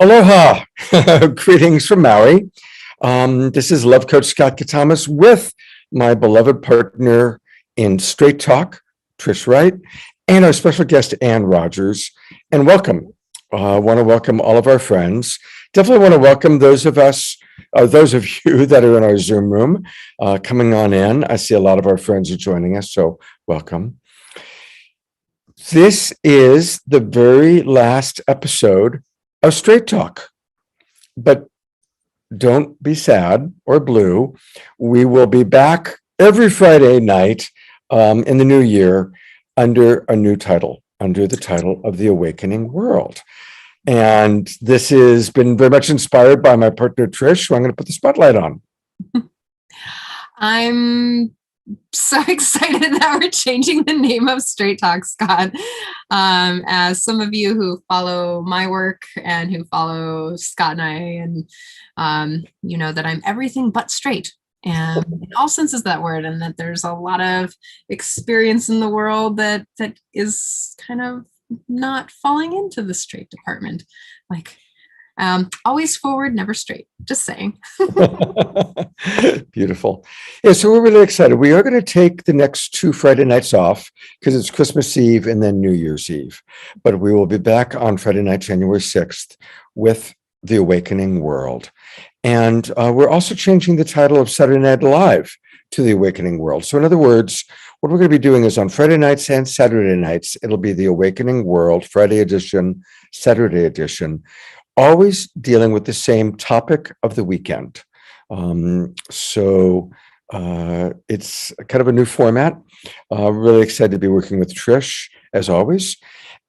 Aloha. Greetings from Maui. This is Love Coach Scott Catamas with my beloved partner in Straight Talk, Trish Wright, and our special guest, Ann Rogers. And welcome. I want to welcome all of our friends. Definitely want to welcome those of you that are in our Zoom room coming on in. I see a lot of our friends are joining us, so welcome. This is the very last episode of Straight Talk, but don't be sad or blue. We will be back every Friday night in the new year under a new title, under the title of The Awakening World. And this has been very much inspired by my partner, Trish, who I'm going to put the spotlight on. I'm so excited that we're changing the name of Straight Talk, Scott. As some of you who follow my work and who follow Scott and I, and you know that I'm everything but straight, and in all senses of that word, and that there's a lot of experience in the world that is kind of not falling into the straight department. Like, always forward, never straight. Just saying. Beautiful. Yeah, so we're really excited. We are going to take the next 2 Friday nights off because it's Christmas Eve and then New Year's Eve. But we will be back on Friday night, January 6th with The Awakening World. And we're also changing the title of Saturday Night Live to The Awakening World. So in other words, what we're going to be doing is on Friday nights and Saturday nights, it'll be The Awakening World, Friday edition, Saturday edition, always dealing with the same topic of the weekend. So it's kind of a new format. Really excited to be working with Trish, as always.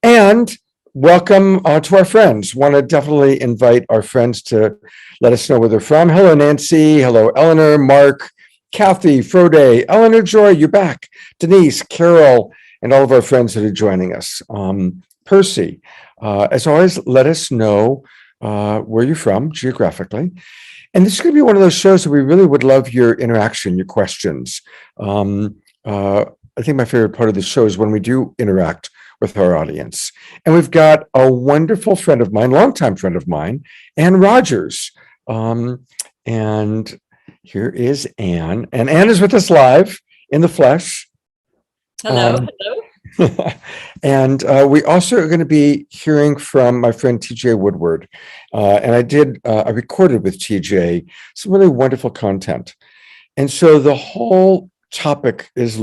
And welcome to our friends. Want to definitely invite our friends to let us know where they're from. Hello, Nancy. Hello, Eleanor, Mark, Kathy, Frode, Eleanor Joy, you're back. Denise, Carol, and all of our friends that are joining us. Percy, as always, let us know where you're from geographically. And this is going to be one of those shows that we really would love your interaction, your questions. I think my favorite part of the show is when we do interact with our audience. And we've got a wonderful friend of mine, longtime friend of mine, Ann Rogers. And here is Ann. And Ann is with us live in the flesh. Hello. And we also are going to be hearing from my friend TJ Woodward. And I recorded with TJ some really wonderful content. And so the whole topic is,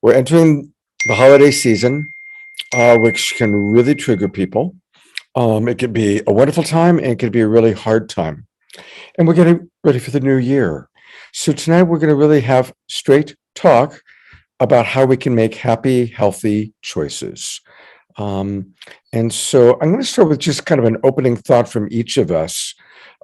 we're entering the holiday season, which can really trigger people. It could be a wonderful time and it could be a really hard time. And we're getting ready for the new year. So tonight we're going to really have straight talk about how we can make happy, healthy choices. And so I'm going to start with just kind of an opening thought from each of us.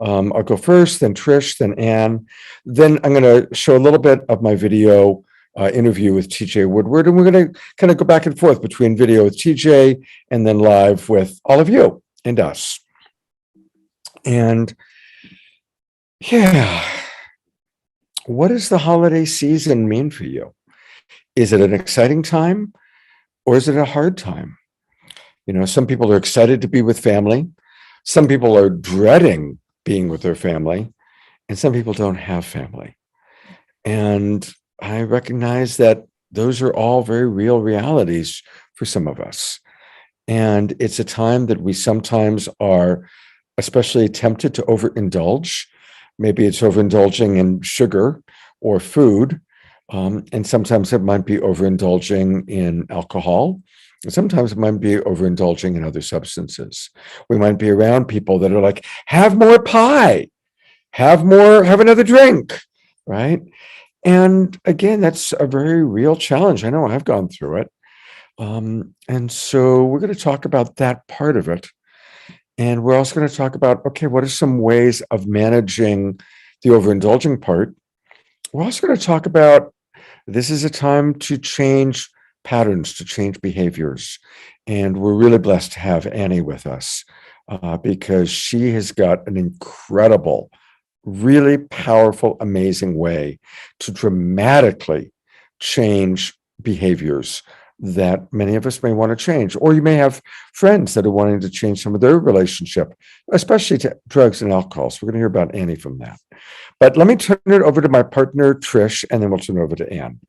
I'll go first, then Trish, then Ann. Then I'm going to show a little bit of my video interview with TJ Woodward. And we're going to kind of go back and forth between video with TJ and then live with all of you and us. And yeah, what does the holiday season mean for you? Is it an exciting time or is it a hard time? You know, some people are excited to be with family. Some people are dreading being with their family, and some people don't have family. And I recognize that those are all very real realities for some of us. And it's a time that we sometimes are especially tempted to overindulge. Maybe it's overindulging in sugar or food. And sometimes it might be overindulging in alcohol. And sometimes it might be overindulging in other substances. We might be around people that are like, have more pie, have another drink, right? And again, that's a very real challenge. I know I've gone through it. And so we're going to talk about that part of it. And we're also going to talk about, okay, what are some ways of managing the overindulging part? We're also going to talk about this is a time to change patterns, to change behaviors. And we're really blessed to have Annie with us because she has got an incredible, really powerful, amazing way to dramatically change behaviors that many of us may want to change. Or you may have friends that are wanting to change some of their relationship, especially to drugs and alcohol. So we're going to hear about Annie from that. But let me turn it over to my partner, Trish, and then we'll turn it over to Anne.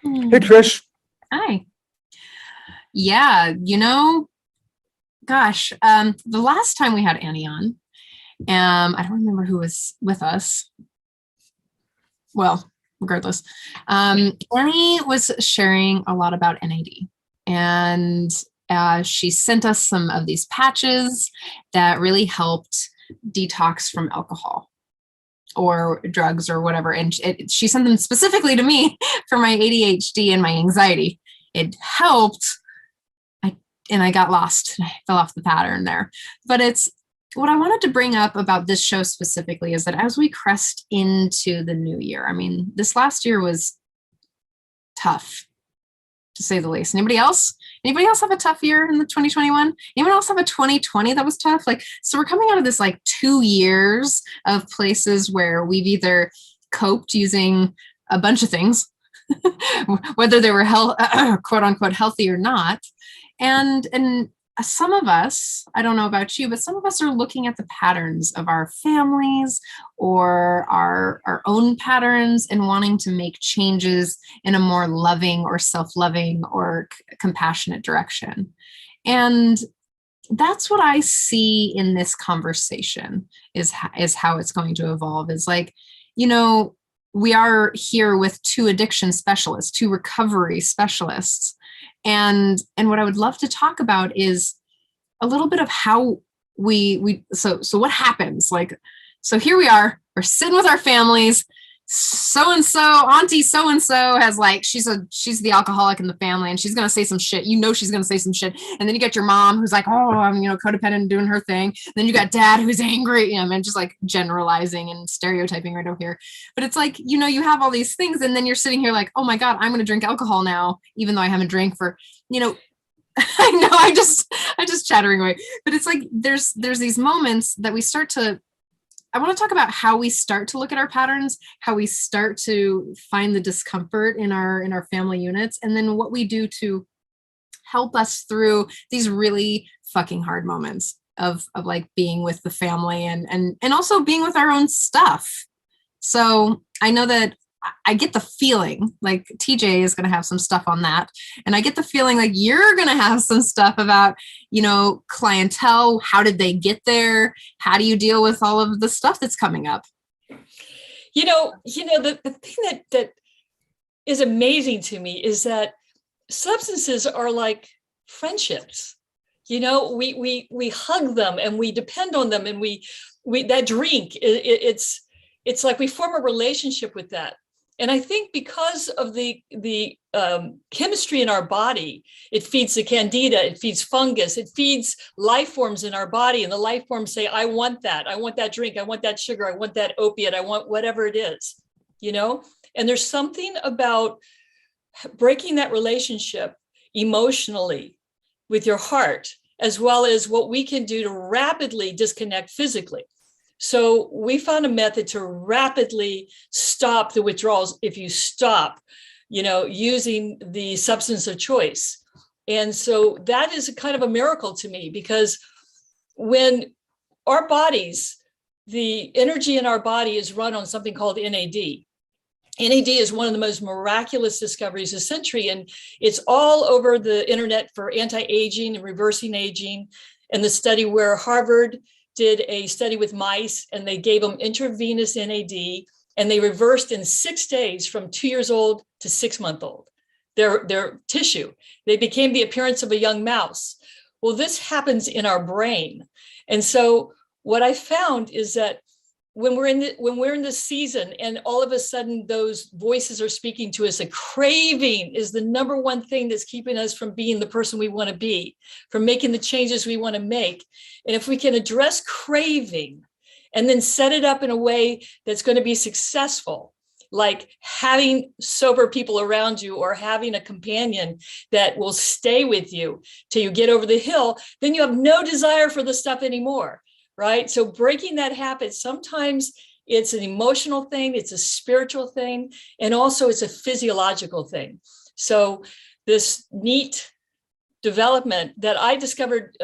Hey, Trish. Hi. Yeah, gosh, the last time we had Annie on, I don't remember who was with us. Well, regardless, Annie was sharing a lot about NAD, and she sent us some of these patches that really helped detox from alcohol or drugs or whatever. And she sent them specifically to me for my ADHD and my anxiety. It helped. I got lost. I fell off the pattern there. But it's what I wanted to bring up about this show specifically is that as we crest into the new year, I mean, this last year was tough, to say the least. Anybody else have a tough year in the 2021? Anyone else have a 2020 that was tough? So we're coming out of this 2 years of places where we've either coped using a bunch of things, whether they were quote unquote healthy or not. And some of us, I don't know about you, but some of us are looking at the patterns of our families or our own patterns and wanting to make changes in a more loving or self-loving or compassionate direction. And that's what I see in this conversation is how it's going to evolve. Is we are here with two addiction specialists, two recovery specialists. And what I would love to talk about is a little bit of how so what happens? So here we are, we're sitting with our families. So-and-so, auntie so-and-so has she's the alcoholic in the family and she's going to say some shit. She's going to say some shit. And then you get your mom who's like, oh, I'm, codependent doing her thing. And then you got dad who's angry, and just generalizing and stereotyping right over here. But it's you have all these things and then you're sitting here oh my God, I'm going to drink alcohol now, even though I haven't drank for, I know I'm just chattering away, but it's there's these moments that I want to talk about how we start to look at our patterns, how we start to find the discomfort in our family units, and then what we do to help us through these really fucking hard moments of being with the family and also being with our own stuff. So I know that I get the feeling TJ is going to have some stuff on that. And I get the feeling you're going to have some stuff about, clientele. How did they get there? How do you deal with all of the stuff that's coming up? The thing that is amazing to me is that substances are like friendships. We hug them and we depend on them. And we that drink, it's like we form a relationship with that. And I think because of the chemistry in our body, it feeds the candida, it feeds fungus, it feeds life forms in our body. And the life forms say, I want that drink, I want that sugar, I want that opiate, I want whatever it is, And there's something about breaking that relationship emotionally with your heart, as well as what we can do to rapidly disconnect physically. So we found a method to rapidly stop the withdrawals if you stop, using the substance of choice. And so that is a kind of a miracle to me, because when our bodies, the energy in our body is run on something called NAD. NAD is one of the most miraculous discoveries of the century, and it's all over the internet for anti-aging and reversing aging. And the study where Harvard did a study with mice and they gave them intravenous NAD and they reversed in 6 days from 2 years old to 6 months old, their tissue. They became the appearance of a young mouse. Well, this happens in our brain. And so what I found is that when we're in this season and all of a sudden those voices are speaking to us, a craving is the number one thing that's keeping us from being the person we want to be, from making the changes we want to make. And if we can address craving and then set it up in a way that's going to be successful, like having sober people around you or having a companion that will stay with you till you get over the hill, then you have no desire for the stuff anymore. Right? So breaking that habit, sometimes it's an emotional thing, it's a spiritual thing, and also it's a physiological thing. So this neat development that I discovered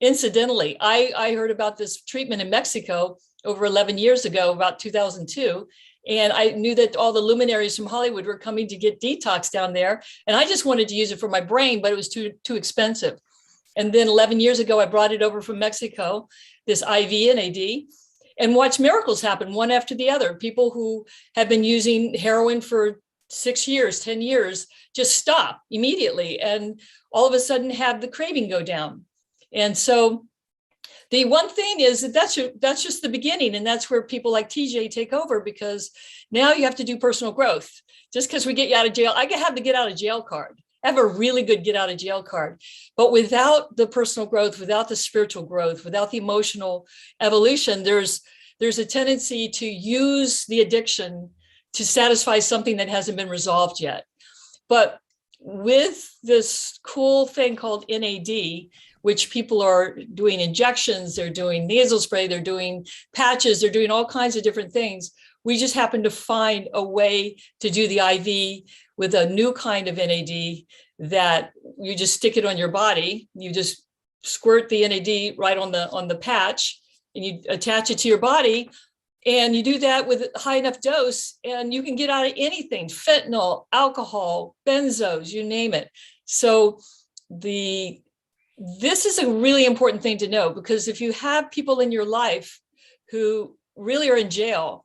incidentally. I heard about this treatment in Mexico over 11 years ago, about 2002. And I knew that all the luminaries from Hollywood were coming to get detox down there. And I just wanted to use it for my brain, but it was too expensive. And then 11 years ago, I brought it over from Mexico, this IV NAD, and watched miracles happen one after the other. People who have been using heroin for 6 years, 10 years, just stop immediately. And all of a sudden have the craving go down. And so the one thing is that that's just the beginning. And that's where people like TJ take over, because now you have to do personal growth. Just because we get you out of jail, I have the get out of jail card. I have a really good get out of jail card. But without the personal growth, without the spiritual growth, without the emotional evolution, there's a tendency to use the addiction to satisfy something that hasn't been resolved yet. But with this cool thing called NAD, which people are doing injections, they're doing nasal spray, they're doing patches, they're doing all kinds of different things. We just happen to find a way to do the IV with a new kind of NAD that you just stick it on your body. You just squirt the NAD right on the patch, and you attach it to your body. And you do that with a high enough dose, and you can get out of anything: fentanyl, alcohol, benzos, you name it. So this is a really important thing to know, because if you have people in your life who really are in jail,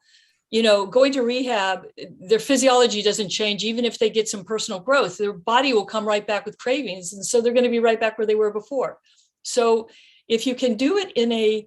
going to rehab, their physiology doesn't change. Even if they get some personal growth, their body will come right back with cravings. And so they're going to be right back where they were before. So if you can do it in a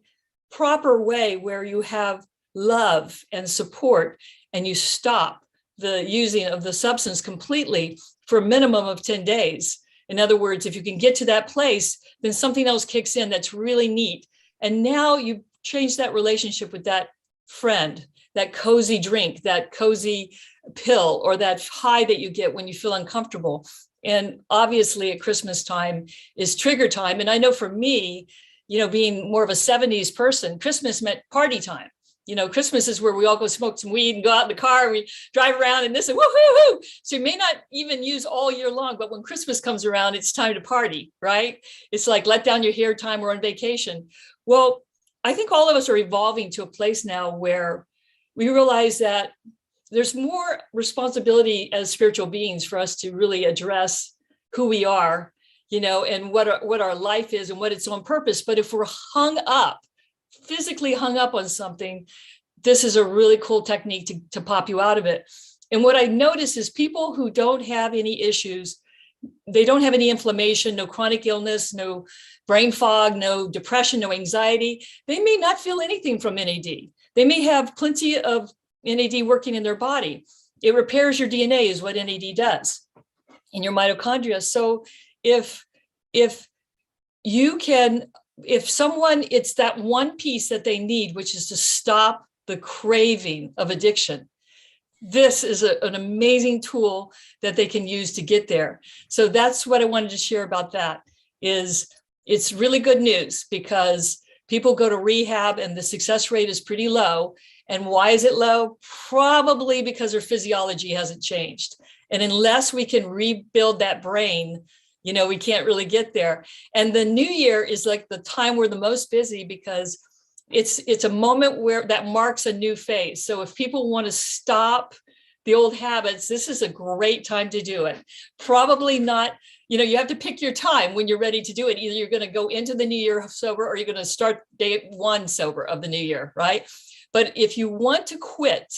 proper way where you have love and support, and you stop the using of the substance completely for a minimum of 10 days. In other words, if you can get to that place, then something else kicks in that's really neat. And now you change that relationship with that friend, that cozy drink, that cozy pill, or that high that you get when you feel uncomfortable. And obviously at Christmas time is trigger time. And I know for me, being more of a 70s person, Christmas meant party time. Christmas is where we all go smoke some weed and go out in the car and we drive around and this and woo-hoo-hoo. So you may not even use all year long, but when Christmas comes around, it's time to party, right? It's like let down your hair time, we're on vacation. Well, I think all of us are evolving to a place now where we realize that there's more responsibility as spiritual beings for us to really address who we are, and what our life is and what it's on purpose. But if we're physically hung up on something, this is a really cool technique to pop you out of it. And what I notice is people who don't have any issues, they don't have any inflammation, no chronic illness, no brain fog, no depression, no anxiety, they may not feel anything from NAD. They may have plenty of NAD working in their body. It repairs your DNA is what NAD does in your mitochondria. So if someone, it's that one piece that they need, which is to stop the craving of addiction. This is an amazing tool that they can use to get there. So that's what I wanted to share about that. It's really good news, because people go to rehab and the success rate is pretty low. And why is it low? Probably because their physiology hasn't changed. And unless we can rebuild that brain, we can't really get there. And the new year is like the time we're the most busy, because it's a moment where that marks a new phase. So if people want to stop the old habits, this is a great time to do it. Probably not, you have to pick your time when you're ready to do it. Either you're going to go into the new year sober, or you're going to start day one sober of the new year, right? But if you want to quit,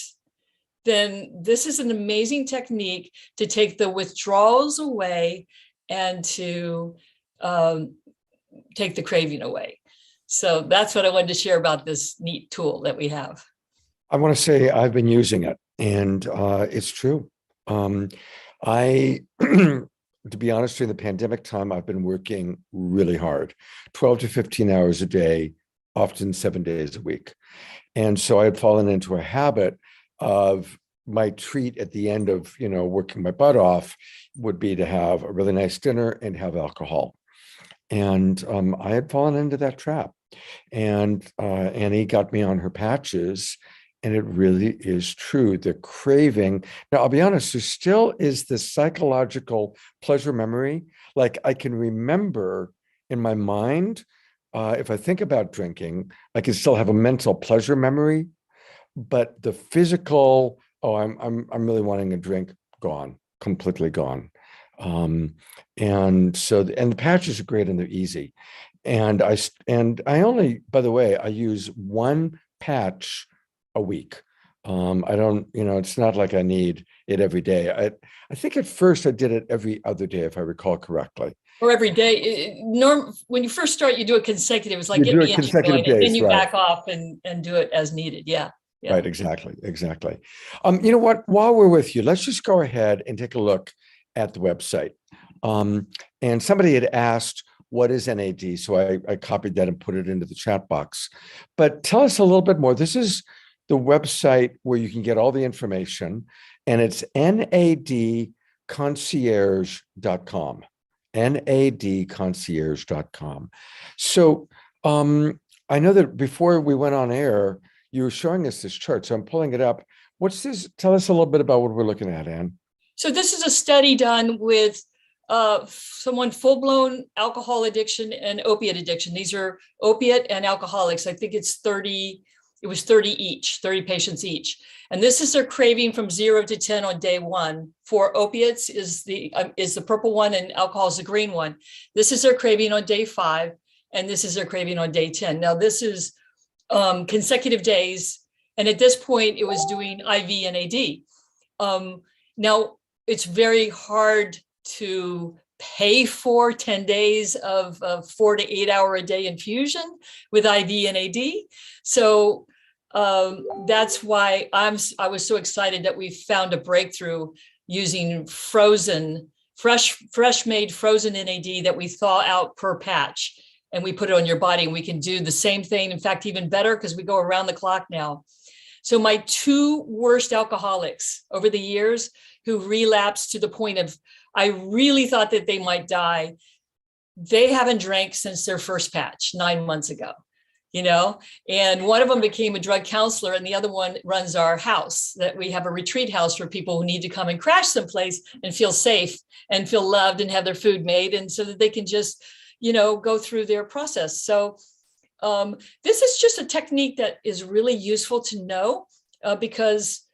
then this is an amazing technique to take the withdrawals away and to take the craving away. So that's what I wanted to share about this neat tool that we have. I want to say I've been using it, and it's true. To be honest, during the pandemic time, I've been working really hard, 12 to 15 hours a day, often 7 days a week. And so I had fallen into a habit of my treat at the end of, working my butt off would be to have a really nice dinner and have alcohol. And I had fallen into that trap. And Annie got me on her patches, And it really is true. The craving. Now, I'll be honest, there still is this psychological pleasure memory. Like I can remember in my mind, if I think about drinking, I can still have a mental pleasure memory, but the physical, oh, I'm really wanting a drink, gone, completely gone. Um, and so, and the patches are great and they're easy. And I only, by the way, I use one patch a week. I don't, it's not like I need it every day. I think at first I did it every other day, if I recall correctly. Or every day. When you first start, you do it consecutive. It's like You get do the it engine consecutive going, and then days, you right? back off and do it as needed. Yeah. Yeah. Right, exactly. You know what? While we're with you, let's just go ahead and take a look at the website. And somebody had asked, what is NAD? So I copied that and put it into the chat box. But tell us a little bit more. This is the website where you can get all the information, and it's nadconcierge.com. nadconcierge.com. So I know that before we went on air, you were showing us this chart. So I'm pulling it up. What's this? Tell us a little bit about what we're looking at, Anne. So this is a study done with someone full-blown alcohol addiction and opiate addiction. These are opiate and alcoholics. I think it was 30 each, 30 patients each. And this is their craving from 0 to 10 on day one. For opiates is the purple one and alcohol is the green one. This is their craving on day 5, and this is their craving on day 10. Now this is consecutive days. And at this point it was doing IV NAD. Now it's very hard to pay for 10 days of 4 to 8 hour a day infusion with IV NAD. So that's why I was so excited that we found a breakthrough using fresh made frozen NAD that we thaw out per patch, and we put it on your body, and we can do the same thing. In fact, even better, because we go around the clock now. So my 2 worst alcoholics over the years who relapsed to the point of, I really thought that they might die, they haven't drank since their first patch 9 months ago, and one of them became a drug counselor, and the other one runs our house. That we have a retreat house for people who need to come and crash someplace and feel safe and feel loved and have their food made, and so that they can just, go through their process. So this is just a technique that is really useful to know because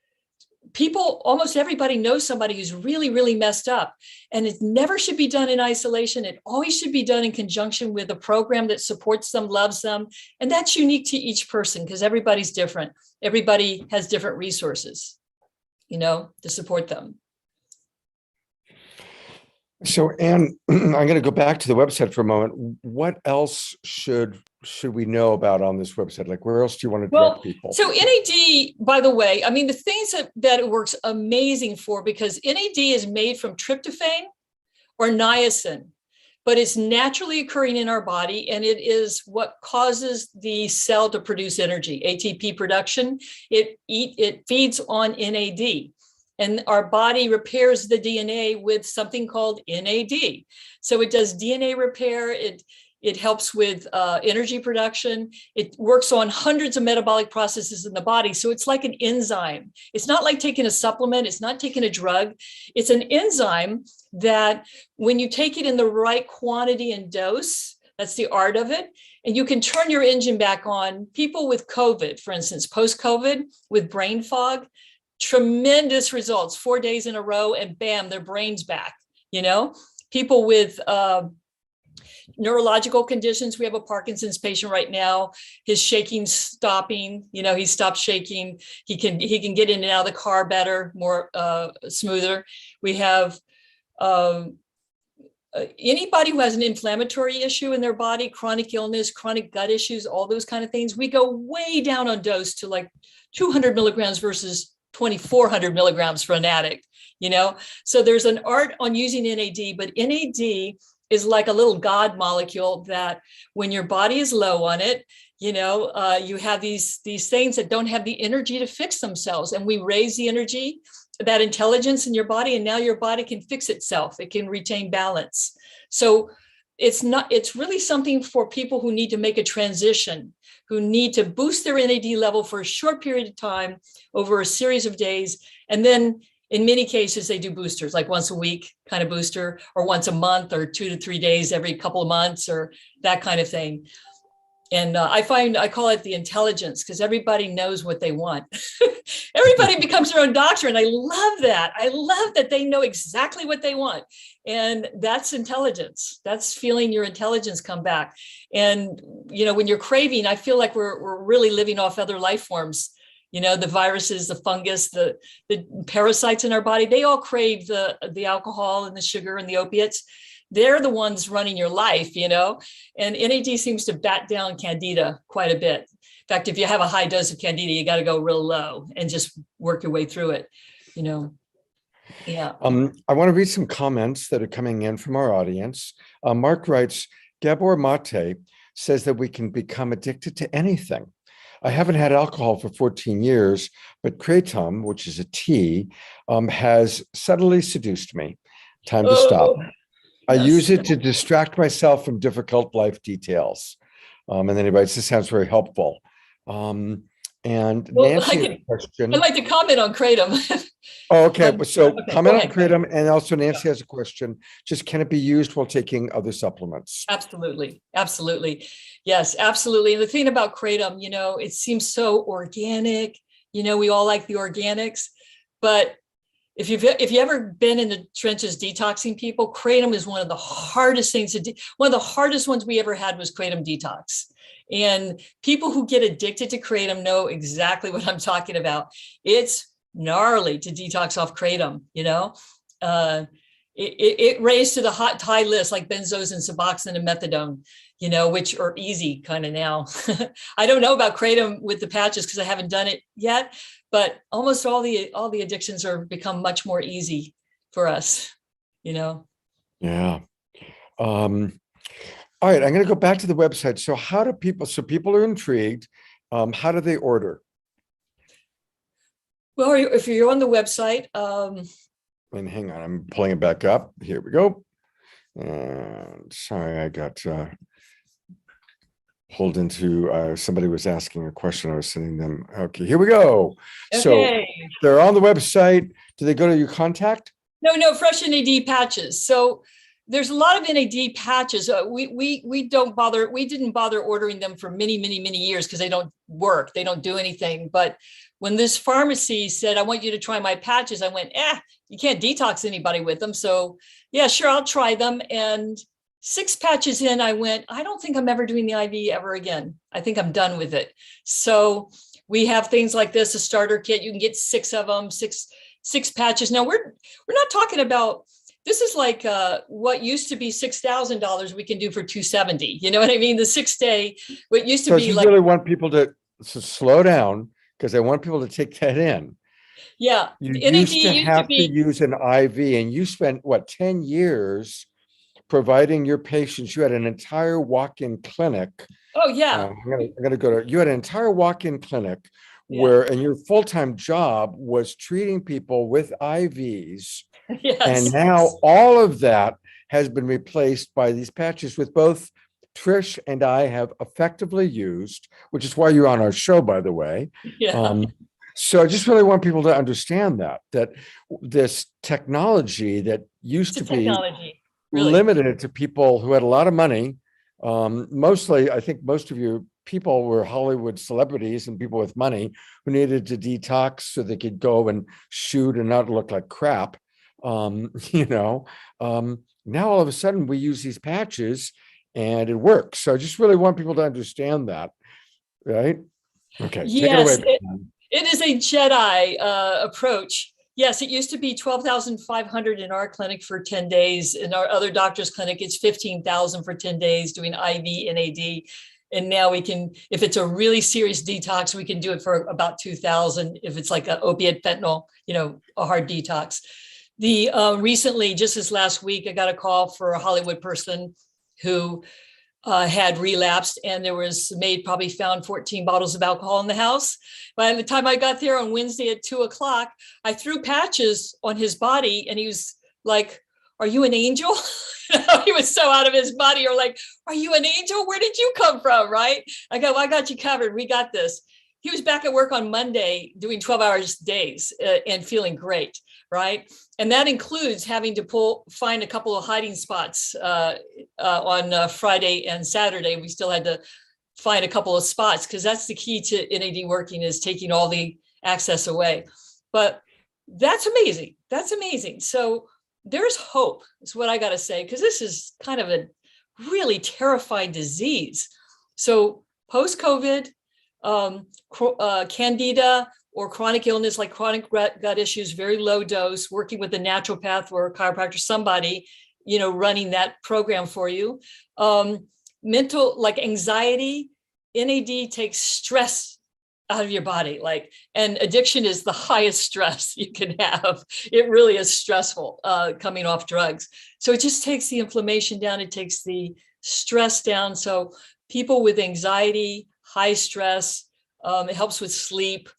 almost everybody knows somebody who's really, really messed up, and it never should be done in isolation. It always should be done in conjunction with a program that supports them, loves them. And that's unique to each person because everybody's different. Everybody has different resources, to support them. So, Anne, I'm going to go back to the website for a moment. What else should we know about on this website? Like, where else do you want to direct people? So NAD, by the way, I mean, the things that it works amazing for, because NAD is made from tryptophan or niacin, but it's naturally occurring in our body, and it is what causes the cell to produce energy, ATP production. It feeds on NAD. And our body repairs the DNA with something called NAD. So it does DNA repair. It helps with energy production. It works on hundreds of metabolic processes in the body. So it's like an enzyme. It's not like taking a supplement. It's not taking a drug. It's an enzyme that when you take it in the right quantity and dose, that's the art of it. And you can turn your engine back on. People with COVID, for instance, post-COVID with brain fog, tremendous results, 4 days in a row, and bam, their brain's back. People with neurological conditions. We have a Parkinson's patient right now. His shaking stopping. He stopped shaking. He can get in and out of the car better, more smoother. We have anybody who has an inflammatory issue in their body, chronic illness, chronic gut issues, all those kind of things. We go way down on dose to like 200 milligrams versus 2,400 milligrams for an addict, So there's an art on using NAD, but NAD is like a little God molecule that when your body is low on it, you have these things that don't have the energy to fix themselves. And we raise the energy, that intelligence in your body, and now your body can fix itself. It can retain balance. So it's really something for people who need to make a transition who need to boost their NAD level for a short period of time over a series of days. And then in many cases, they do boosters, like once a week kind of booster, or once a month, or 2 to 3 days every couple of months, or that kind of thing. And I call it the intelligence, because everybody knows what they want. Everybody becomes their own doctor. And I love that. I love that they know exactly what they want. And that's intelligence. That's feeling your intelligence come back. And, when you're craving, I feel like we're really living off other life forms. The viruses, the fungus, the parasites in our body, they all crave the alcohol and the sugar and the opiates. They're the ones running your life, and NAD seems to bat down candida quite a bit. In fact, if you have a high dose of candida, you got to go real low and just work your way through it, Yeah. I want to read some comments that are coming in from our audience. Mark writes, Gabor Mate says that we can become addicted to anything. I haven't had alcohol for 14 years, but kratom, which is a tea, has subtly seduced me. Time to stop. I use it to distract myself from difficult life details. And then he writes, this sounds very helpful. And Nancy has a question. I'd like to comment on kratom. Oh, okay. So comment on ahead. kratom. And also Nancy has a question. Just can it be used while taking other supplements? Absolutely. Absolutely. Yes, absolutely. And the thing about kratom, it seems so organic. We all like the organics, but if you've ever been in the trenches detoxing people, kratom is one of the hardest things to do. One of the hardest ones we ever had was kratom detox. And people who get addicted to kratom know exactly what I'm talking about. It's gnarly to detox off kratom, it raised to the high list, like benzos and Suboxone and methadone, which are easy kind of now. I don't know about kratom with the patches because I haven't done it yet, but almost all the addictions are become much more easy for us, Yeah. All right, I'm going to go back to the website. So people are intrigued. How do they order? Well, if you're on the website, and hang on, I'm pulling it back up. Here we go. And sorry, I got pulled into somebody was asking a question. I was sending them. Okay, here we go. Okay. So they're on the website. Do they go to your contact? No, fresh NAD patches. So there's a lot of NAD patches. We didn't bother ordering them for many, many, many years because they don't work. They don't do anything. But when this pharmacy said, I want you to try my patches, I went, you can't detox anybody with them. So yeah, sure, I'll try them. And 6 patches in, I went, I don't think I'm ever doing the IV ever again. I think I'm done with it. So we have things like this, a starter kit. You can get 6 of them, six patches. Now we're not talking about, this is like what used to be $6,000 we can do for $270. You know what I mean? The 6-day, what used to be like. Really want people to slow down because I want people to take that in. Yeah. You used to have to use an IV, and you spent 10 years providing your patients. You had an entire walk-in clinic. Oh yeah. I'm gonna go to. You had an entire walk-in clinic and your full-time job was treating people with IVs. Yes. And now all of that has been replaced by these patches, with both Trish and I have effectively used, which is why you're on our show, by the way. Yeah. So I just really want people to understand that this technology that used to be really limited to people who had a lot of money, mostly, I think most of you people were Hollywood celebrities and people with money who needed to detox so they could go and shoot and not look like crap. Now all of a sudden we use these patches and it works. So I just really want people to understand that, right? Okay. Yes, it is a Jedi approach. Yes, it used to be $12,500 in our clinic for 10 days. In our other doctor's clinic, it's $15,000 for 10 days doing IV NAD. And now we can, if it's a really serious detox, we can do it for about $2,000. If it's like an opiate fentanyl, a hard detox. Recently, just this last week, I got a call for a Hollywood person who had relapsed, and there was probably found 14 bottles of alcohol in the house. By the time I got there on Wednesday at 2:00, I threw patches on his body, and he was like, are you an angel? He was so out of his body. You're like, are you an angel? Where did you come from? Right? I go, well, I got you covered. We got this. He was back at work on Monday doing 12-hour days and feeling great. Right. And that includes having to find a couple of hiding spots on Friday and Saturday. We still had to find a couple of spots because that's the key to NAD working, is taking all the access away. But that's amazing. That's amazing. So there's hope, is what I got to say, because this is kind of a really terrifying disease. So post-COVID, candida or chronic illness like chronic gut issues, very low dose, working with a naturopath or a chiropractor, somebody, running that program for you. Mental, like anxiety, NAD takes stress out of your body, and addiction is the highest stress you can have. It really is stressful coming off drugs. So it just takes the inflammation down. It takes the stress down. So people with anxiety, high stress, it helps with sleep,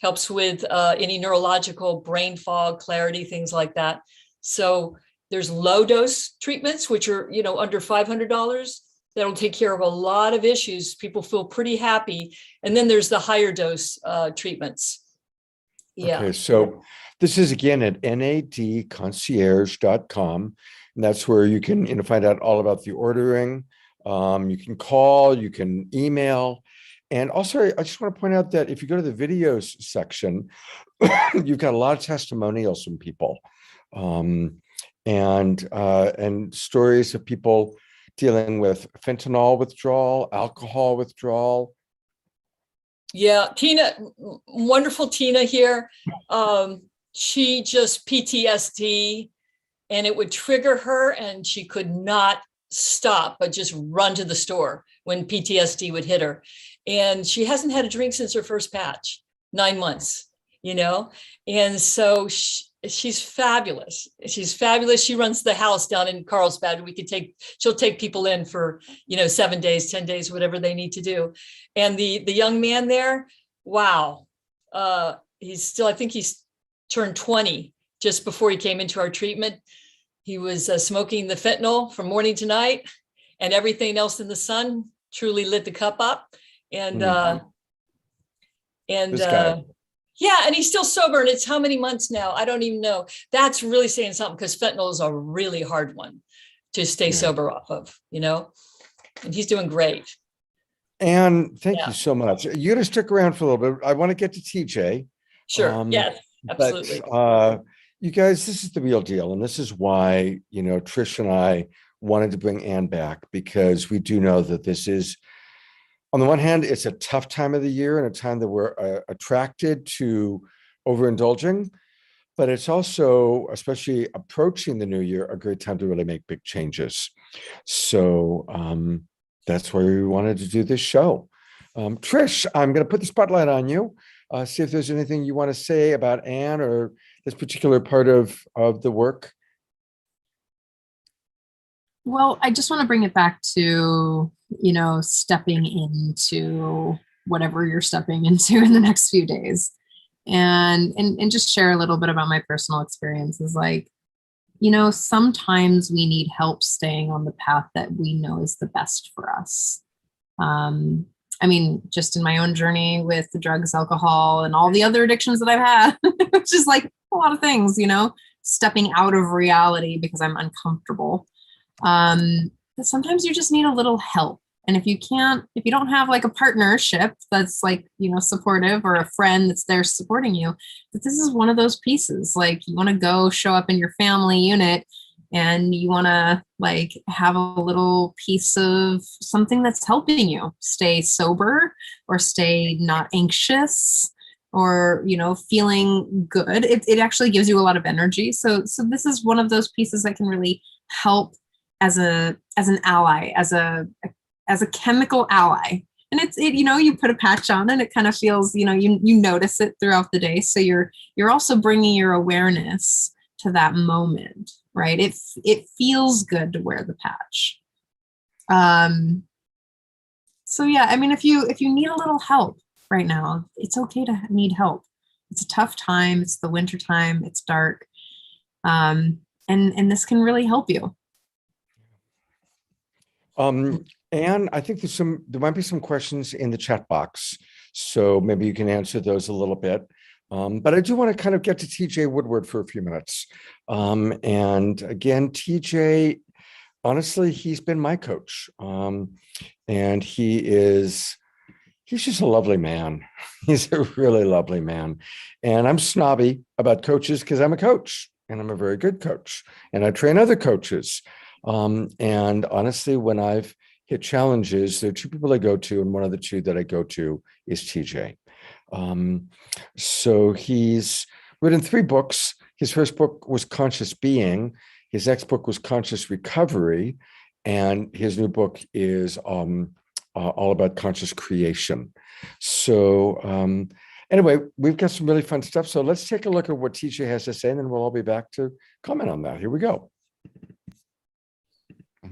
helps with any neurological brain fog, clarity, things like that. So there's low dose treatments, which are, under $500. That'll take care of a lot of issues. People feel pretty happy. And then there's the higher dose treatments. Yeah. Okay, so this is again at nadconcierge.com. And that's where you can find out all about the ordering. You can call, you can email. And also, I just want to point out that if you go to the videos section, you've got a lot of testimonials from people and stories of people dealing with fentanyl withdrawal, alcohol withdrawal. Yeah, Tina, wonderful Tina here. She just PTSD, and it would trigger her, and she could not stop but just run to the store when PTSD would hit her. And she hasn't had a drink since her first patch, 9 months, and so she's fabulous. She's fabulous. She runs the house down in Carlsbad. She'll take people in for, 7 days, 10 days, whatever they need to do. And the young man there, wow. I think he's turned 20 just before he came into our treatment. He was smoking the fentanyl from morning to night, and everything else in the sun truly lit the cup up. And, yeah, and he's still sober, and it's how many months now? I don't even know. That's really saying something, because fentanyl is a really hard one to stay sober off of, and he's doing great. And thank you so much. You're going to stick around for a little bit. I want to get to TJ. Sure. Yes, absolutely. But, you guys, this is the real deal. And this is why, Trish and I wanted to bring Anne back, because we do know that this is, on the one hand, it's a tough time of the year and a time that we're attracted to overindulging, but it's also, especially approaching the new year, a great time to really make big changes. So that's why we wanted to do this show. Trish, I'm going to put the spotlight on you. See if there's anything you want to say about Anne or this particular part of the work. Well, I just want to bring it back to, stepping into whatever you're stepping into in the next few days, and just share a little bit about my personal experiences. Sometimes we need help staying on the path that we know is the best for us. Just in my own journey with the drugs, alcohol, and all the other addictions that I've had, which is like a lot of things, stepping out of reality because I'm uncomfortable. But sometimes you just need a little help. And if you don't have like a partnership that's supportive, or a friend that's there supporting you, but this is one of those pieces. Like, you want to go show up in your family unit, and you want to have a little piece of something that's helping you stay sober, or stay not anxious, or, feeling good. It actually gives you a lot of energy. So this is one of those pieces that can really help as an ally, as a chemical ally. And you put a patch on, and it kind of feels, you notice it throughout the day. So you're also bringing your awareness to that moment, right? It feels good to wear the patch. So yeah, if you need a little help right now, it's okay to need help. It's a tough time. It's the winter time. It's dark. and this can really help you. Anne, I think there might be some questions in the chat box, so maybe you can answer those a little bit. But I do want to kind of get to TJ Woodward for a few minutes. And again, TJ, honestly, he's been my coach. And he's just a lovely man. He's a really lovely man. And I'm snobby about coaches because I'm a coach and I'm a very good coach and I train other coaches. And honestly, when I've hit challenges, there are two people I go to, and one of the two that I go to is TJ. So he's written 3 books. His first book was Conscious Being. His next book was Conscious Recovery. And his new book is all about conscious creation. So anyway, we've got some really fun stuff. So let's take a look at what TJ has to say, and then we'll all be back to comment on that. Here we go.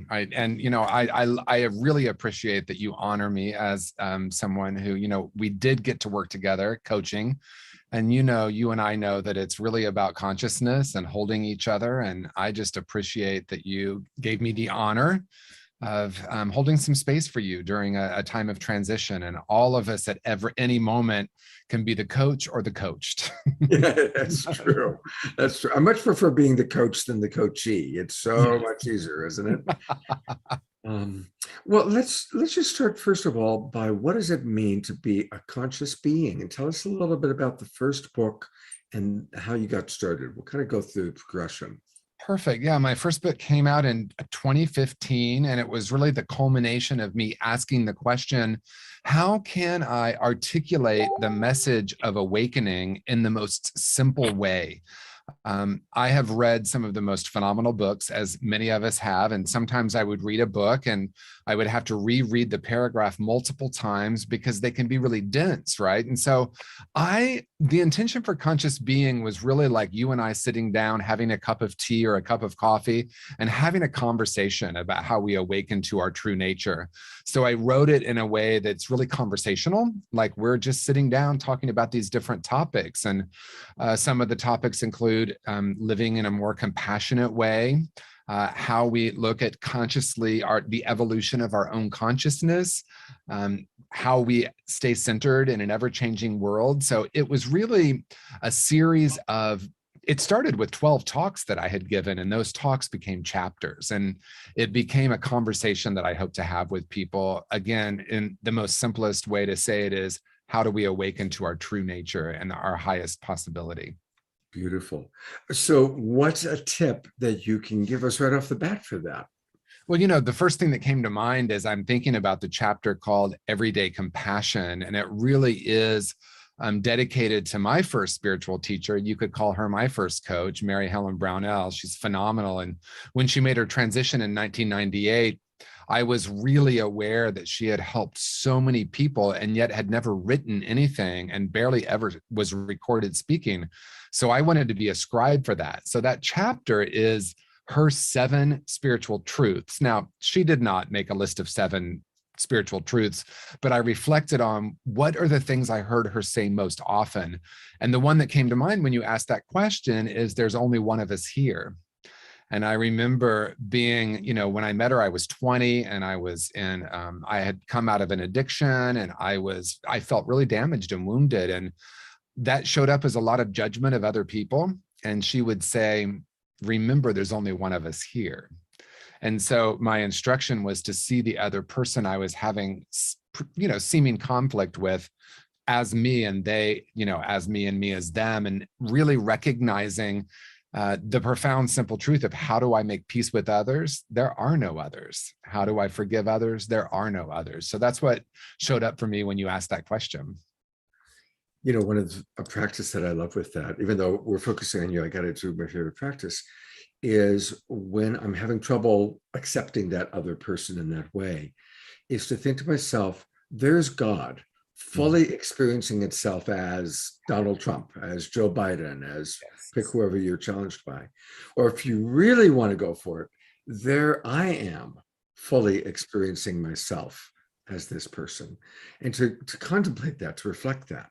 Right. And, I really appreciate that you honor me as someone who, we did get to work together coaching. And, you and I know that it's really about consciousness and holding each other. And I just appreciate that you gave me the honor of holding some space for you during a time of transition. And all of us at any moment can be the coach or the coached. Yeah, that's true. That's true. I much prefer being the coach than the coachee. It's so much easier, isn't it? Well, let's just start first of all by what does it mean to be a conscious being? And tell us a little bit about the first book and how you got started. We'll kind of go through the progression. Perfect. Yeah, my first book came out in 2015, and it was really the culmination of me asking the question, how can I articulate the message of awakening in the most simple way? I have read some of the most phenomenal books, as many of us have, and sometimes I would read a book and I would have to reread the paragraph multiple times because they can be really dense, right? And so the intention for Conscious Being was really like you and I sitting down, having a cup of tea or a cup of coffee and having a conversation about how we awaken to our true nature. So I wrote it in a way that's really conversational, like we're just sitting down talking about these different topics. And some of the topics include living in a more compassionate way, how we look at consciously the evolution of our own consciousness, how we stay centered in an ever-changing world. So it was really a series of, it started with 12 talks that I had given, and those talks became chapters, and it became a conversation that I hope to have with people. Again, in the most simplest way to say it is, how do we awaken to our true nature and our highest possibility? Beautiful. So what's a tip that you can give us right off the bat for that? Well, the first thing that came to mind is I'm thinking about the chapter called Everyday Compassion, and it really is dedicated to my first spiritual teacher. You could call her my first coach, Mary Helen Brownell. She's phenomenal. And when she made her transition in 1998, I was really aware that she had helped so many people and yet had never written anything and barely ever was recorded speaking. So I wanted to be a scribe for that. So that chapter is her 7 spiritual truths. Now, she did not make a list of 7 spiritual truths, but I reflected on what are the things I heard her say most often. And the one that came to mind when you asked that question is, there's only one of us here. And I remember being, when I met her, I was 20 and I was I had come out of an addiction, and I felt really damaged and wounded. And that showed up as a lot of judgment of other people. And she would say, remember, there's only one of us here. And so my instruction was to see the other person I was having, seeming conflict with as me, and they, as me, and me as them, and really recognizing the profound, simple truth of, how do I make peace with others? There are no others. How do I forgive others? There are no others. So that's what showed up for me when you asked that question. One of a practice that I love with that, even though we're focusing on you, I got to do my favorite practice, is when I'm having trouble accepting that other person in that way, is to think to myself, there's God fully experiencing itself as Donald Trump, as Joe Biden, as pick whoever you're challenged by. Or if you really want to go for it, there I am fully experiencing myself as this person. And to contemplate that, to reflect that.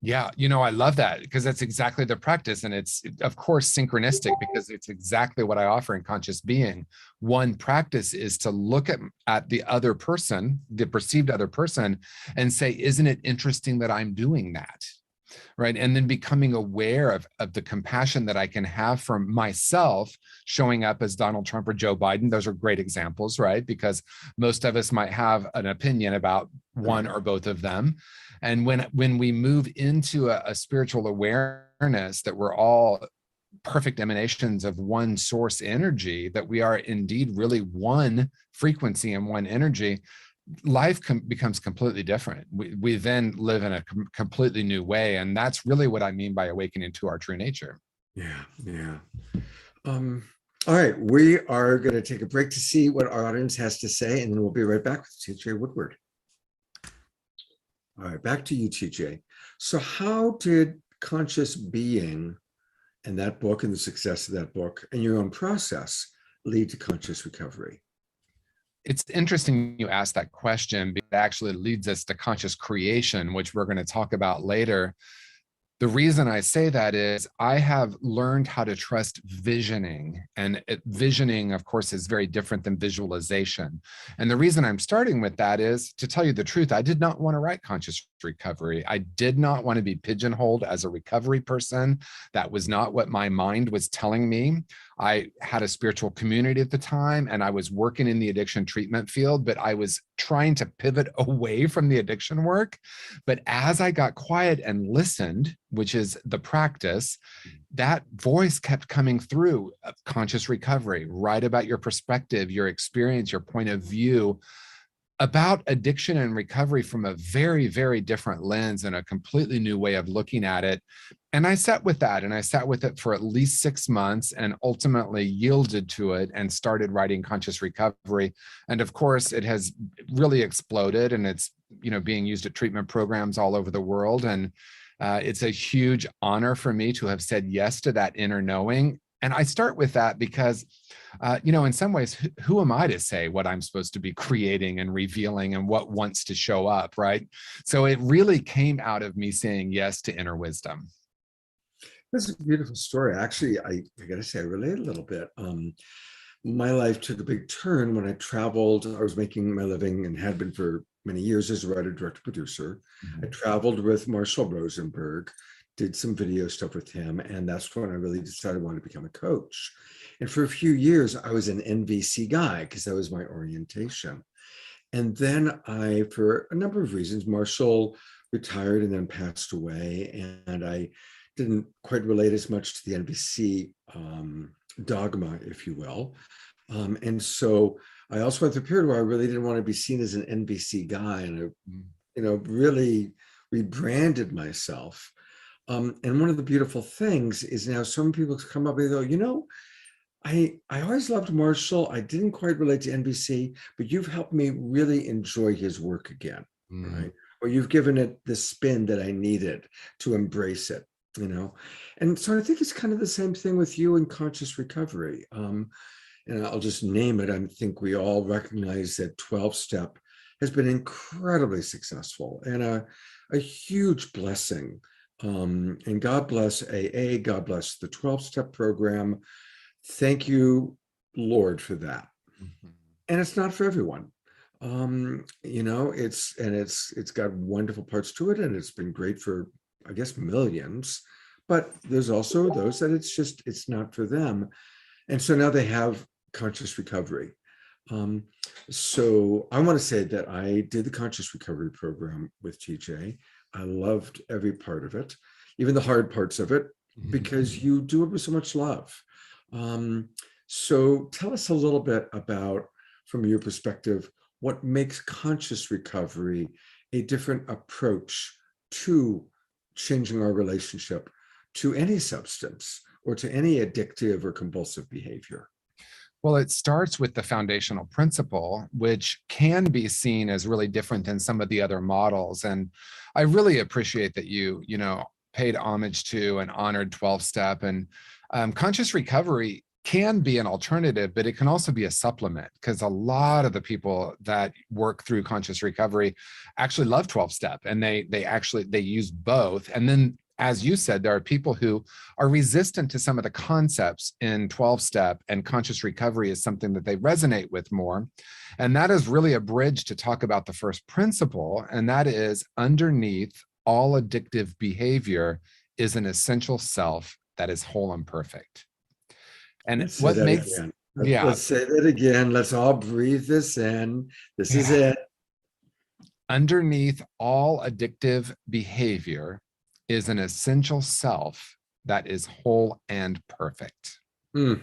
Yeah, I love that because that's exactly the practice. And it's, of course, synchronistic because it's exactly what I offer in conscious being. One practice is to look at the other person, the perceived other person, and say, isn't it interesting that I'm doing that? Right. And then becoming aware of the compassion that I can have for myself, showing up as Donald Trump or Joe Biden. Those are great examples, right? Because most of us might have an opinion about one or both of them. And when we move into a spiritual awareness that we're all perfect emanations of one source energy, that we are indeed really one frequency and one energy, life becomes completely different. We then live in a completely new way. And that's really what I mean by awakening to our true nature. Yeah, yeah. All right, we are going to take a break to see what our audience has to say, and then we'll be right back with TJ Woodward. All right, back to you, TJ. So how did conscious being and that book and the success of that book and your own process lead to conscious recovery? It's interesting you asked that question because it actually leads us to conscious creation, which we're going to talk about later. The reason I say that is I have learned how to trust visioning, and visioning, of course, is very different than visualization. And the reason I'm starting with that is, to tell you the truth, I did not want to write conscious recovery. I did not want to be pigeonholed as a recovery person. That was not what my mind was telling me. I had a spiritual community at the time, and I was working in the addiction treatment field, but I was trying to pivot away from the addiction work. But as I got quiet and listened, which is the practice, that voice kept coming through of conscious recovery. Write about your perspective, your experience, your point of view about addiction and recovery from a very, very different lens and a completely new way of looking at it. And I sat with that, and I sat with it for at least 6 months and ultimately yielded to it and started writing conscious recovery. And of course, it has really exploded, and it's, being used at treatment programs all over the world. And it's a huge honor for me to have said yes to that inner knowing. And I start with that because, in some ways, who am I to say what I'm supposed to be creating and revealing and what wants to show up, right? So it really came out of me saying yes to inner wisdom. That's a beautiful story. Actually, I got to say, I relate a little bit. My life took a big turn when I traveled. I was making my living and had been for many years as a writer, director, producer. I traveled with Marshall Rosenberg, did some video stuff with him, and that's when I really decided I wanted to become a coach. And for a few years, I was an NVC guy because that was my orientation. And then for a number of reasons, Marshall retired and then passed away, and I didn't quite relate as much to the NVC dogma, if you will. And so I also went through a period where I really didn't want to be seen as an NVC guy, and I, really rebranded myself. And one of the beautiful things is now some people come up and go, I always loved Marshall. I didn't quite relate to NVC, but you've helped me really enjoy his work again, right? Or you've given it the spin that I needed to embrace it, And so I think it's kind of the same thing with you in conscious recovery. And I'll just name it. I think we all recognize that 12-step has been incredibly successful and a huge blessing. And God bless AA, God bless the 12-step program. Thank you, Lord, for that. And it's not for everyone. It's got wonderful parts to it, and it's been great for, I guess, millions. But there's also those that it's not for them. And so now they have conscious recovery. So I want to say that I did the conscious recovery program with TJ. I loved every part of it, even the hard parts of it, because you do it with so much love. So tell us a little bit about, from your perspective, what makes conscious recovery a different approach to changing our relationship to any substance or to any addictive or compulsive behavior. Well, it starts with the foundational principle, which can be seen as really different than some of the other models. And I really appreciate that you paid homage to and honored 12-step. And conscious recovery can be an alternative, but it can also be a supplement, because a lot of the people that work through conscious recovery actually love 12-step, and they use both. And then, as you said, there are people who are resistant to some of the concepts in 12-step, and conscious recovery is something that they resonate with more. And that is really a bridge to talk about the first principle, and that is, underneath all addictive behavior is an essential self that is whole and perfect. And Let's say what that makes, again. yeah, Let's say that again. Let's all breathe this in. This is it. underneath all addictive behavior is an essential self that is whole and perfect. Mm.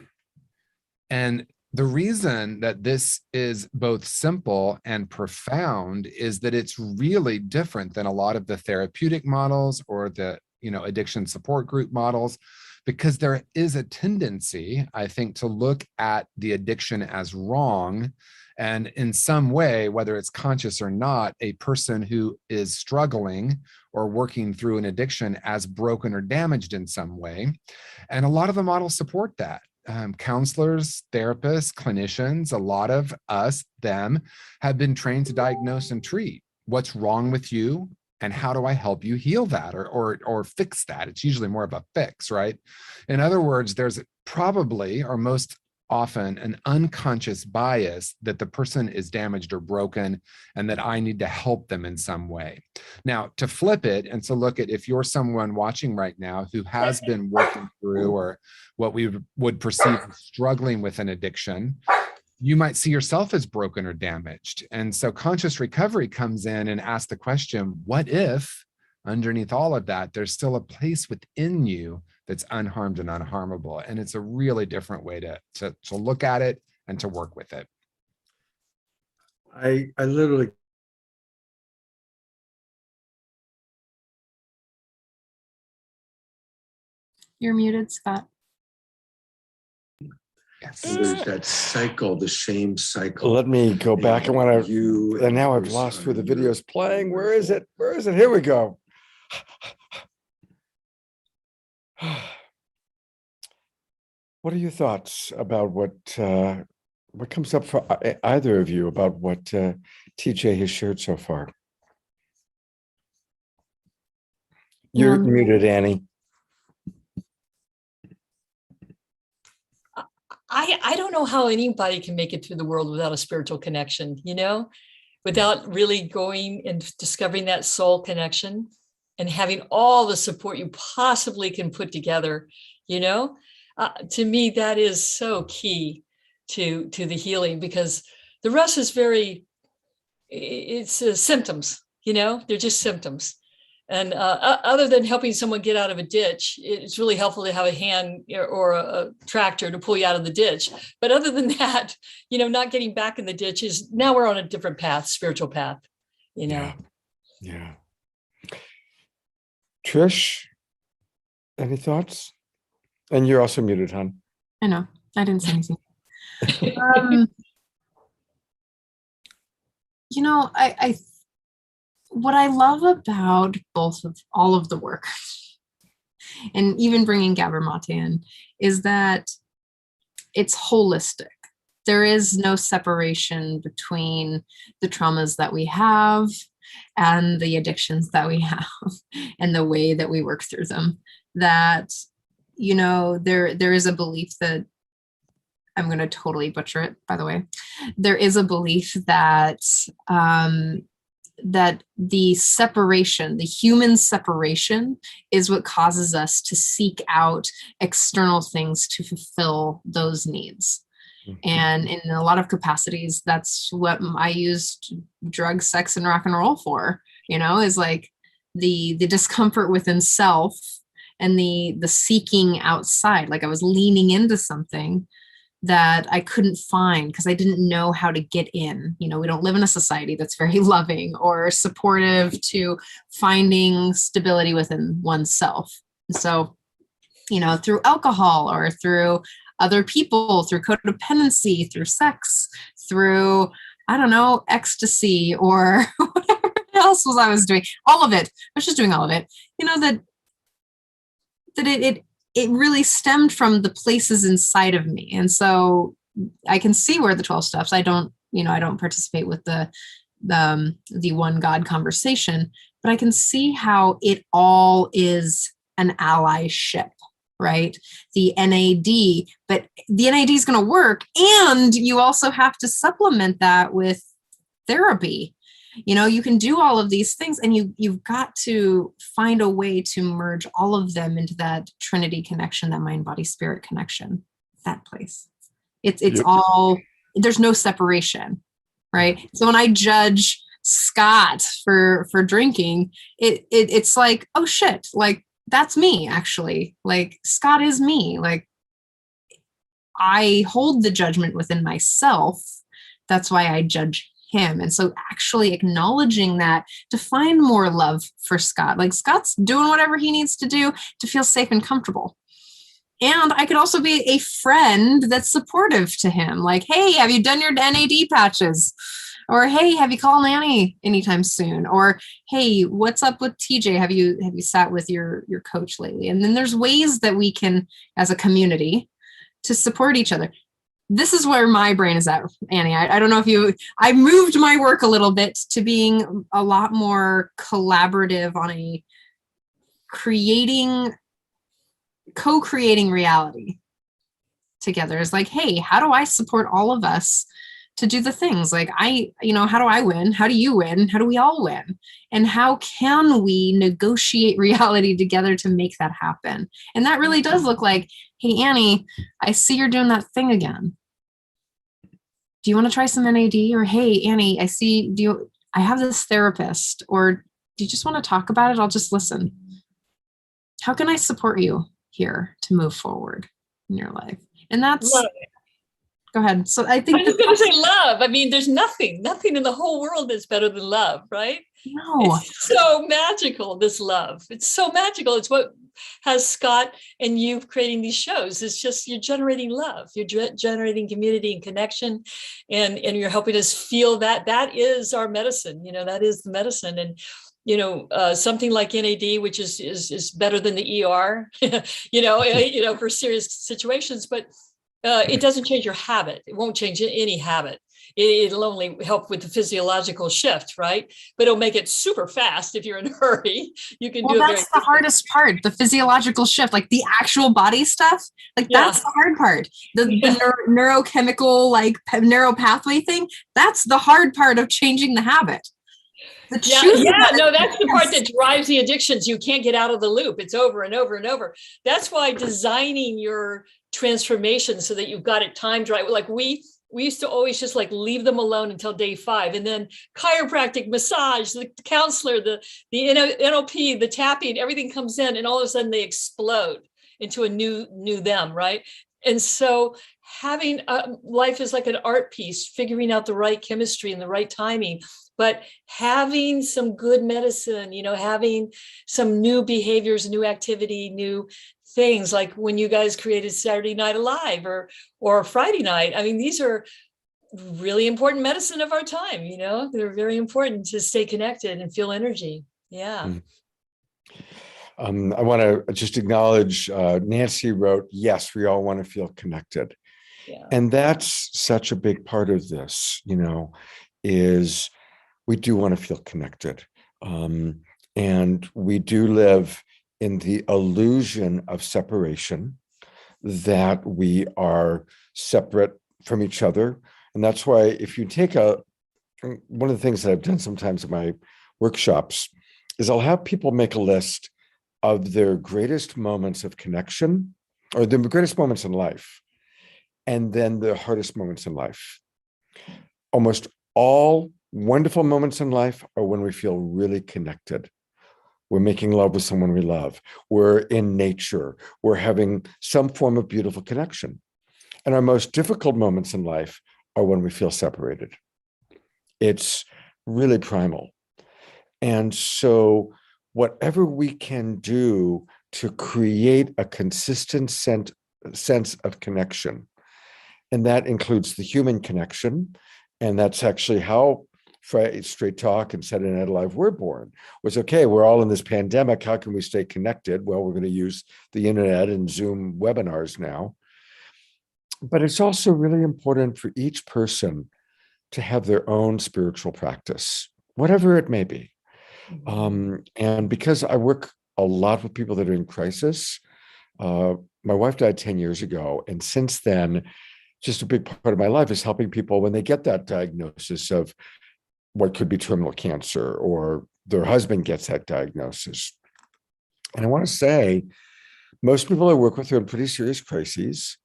And the reason that this is both simple and profound is that it's really different than a lot of the therapeutic models or the, addiction support group models, because there is a tendency, I think, to look at the addiction as wrong. And in some way, whether it's conscious or not, a person who is struggling or working through an addiction as broken or damaged in some way. And a lot of the models support that. Counselors, therapists, clinicians, a lot of them have been trained to diagnose and treat what's wrong with you and how do I help you heal that or fix that. It's usually more of a fix, right? In other words, there's probably, or most often, an unconscious bias that the person is damaged or broken and that I need to help them in some way. Now, to flip it, and to look at, if you're someone watching right now who has been working through, or what we would perceive as struggling with an addiction, you might see yourself as broken or damaged. And so conscious recovery comes in and asks the question, what if underneath all of that, there's still a place within you that's unharmed and unharmable? And it's a really different way to look at it and to work with it. I literally You're muted, Scott. Yes. there's that cycle, the shame cycle. Let me go back. I want to, and now I've lost where the video's playing. Where is it? Where is it? Here we go. What are your thoughts about what comes up for either of you about what TJ has shared so far? You're muted, Annie. I don't know how anybody can make it through the world without a spiritual connection, without really going and discovering that soul connection and having all the support you possibly can put together, to me, that is so key to the healing, because the rest is it's symptoms, they're just symptoms. And other than helping someone get out of a ditch, it's really helpful to have a hand or a tractor to pull you out of the ditch. But other than that, not getting back in the ditch is, now we're on a different path, spiritual path, Yeah. Trish, any thoughts? And you're also muted, hon. I know. I didn't say anything. I what I love about all of the work, and even bringing Gabor Mate in, is that it's holistic. There is no separation between the traumas that we have and the addictions that we have and the way that we work through them. That, there is a belief that, I'm going to totally butcher it, by the way. There is a belief that that the separation, the human separation, is what causes us to seek out external things to fulfill those needs. Mm-hmm. And in a lot of capacities, that's what I used drugs, sex, and rock and roll for, is like the discomfort within self and the seeking outside. Like I was leaning into something that I couldn't find because I didn't know how to get in. We don't live in a society that's very loving or supportive to finding stability within oneself. So, through alcohol or through other people, through codependency, through sex, through, I don't know, ecstasy or whatever else I was doing, all of it. I was just doing all of it, that it really stemmed from the places inside of me. And so I can see where the 12 steps, I don't participate with the one God conversation, but I can see how it all is an allyship, right? The NAD, but the NAD is going to work. And you also have to supplement that with therapy. You can do all of these things, and you've got to find a way to merge all of them into that Trinity connection, that mind, body, spirit connection, that place. It's all, there's no separation, right? So when I judge Scott for drinking, it's like, oh shit, like that's me actually. Like Scott is me. Like I hold the judgment within myself. That's why I judge him. And so actually acknowledging that, to find more love for Scott, like Scott's doing whatever he needs to do to feel safe and comfortable. And I could also be a friend that's supportive to him. Like, hey, have you done your NAD patches? Or, hey, have you called Nanny anytime soon? Or, hey, what's up with TJ? Have you sat with your coach lately? And then there's ways that we can, as a community, to support each other. This is where my brain is at, Annie. I don't know if I moved my work a little bit to being a lot more collaborative on a co-creating reality together. It's like, hey, how do I support all of us to do the things? Like how do I win? How do you win? How do we all win? And how can we negotiate reality together to make that happen? And that really does look like, hey, Annie, I see you're doing that thing again. Do you want to try some NAD? Or, hey, Annie, I have this therapist, or do you just want to talk about it? I'll just listen. How can I support you here to move forward in your life? And that's, go ahead. So I think I was going to say love. I mean, there's nothing in the whole world that's better than love, right? No. It's so magical, this love. It's so magical. It's what has Scott and you creating these shows. It's just, you're generating love. You're generating community and connection, and you're helping us feel that. That is our medicine. That is the medicine. And something like NAD, which is better than the ER, for serious situations, but it doesn't change your habit. It won't change any habit. It'll only help with the physiological shift, right? But it'll make it super fast if you're in a hurry. You can do it. That's the hardest part, the physiological shift, like the actual body stuff. Like that's the hard part. The neurochemical, like neural pathway thing. That's the hard part of changing the habit. That's the part that drives the addictions. You can't get out of the loop. It's over and over and over. That's why designing your transformation so that you've got it timed right. Like we used to always just like leave them alone until day 5, and then chiropractic, massage, the counselor, the NLP, the tapping, everything comes in, and all of a sudden they explode into a new them, right? And so having life is like an art piece, figuring out the right chemistry and the right timing. But having some good medicine, having some new behaviors, new activity, new things, like when you guys created Saturday Night Alive or Friday night. I mean, these are really important medicine of our time. They're very important to stay connected and feel energy. Yeah. I want to just acknowledge Nancy wrote, yes, we all want to feel connected. Yeah. And that's such a big part of this, is we do want to feel connected. And we do live in the illusion of separation, that we are separate from each other. And that's why if you take one of the things that I've done sometimes in my workshops is I'll have people make a list of their greatest moments of connection, or the greatest moments in life, and then the hardest moments in life. Almost all wonderful moments in life are when we feel really connected. We're making love with someone we love. We're in nature. We're having some form of beautiful connection. And our most difficult moments in life are when we feel separated. It's really primal. And so whatever we can do to create a consistent sense of connection, and that includes the human connection, and that's actually how Straight Talk and Saturday Night Live were born. Was okay, we're all in this pandemic. How can we stay connected? Well, we're going to use the internet and Zoom webinars now. But it's also really important for each person to have their own spiritual practice, whatever it may be. And because I work a lot with people that are in crisis, my wife died 10 years ago. And since then, just a big part of my life is helping people when they get that diagnosis of what could be terminal cancer, or their husband gets that diagnosis. And I want to say, most people I work with are in pretty serious crises.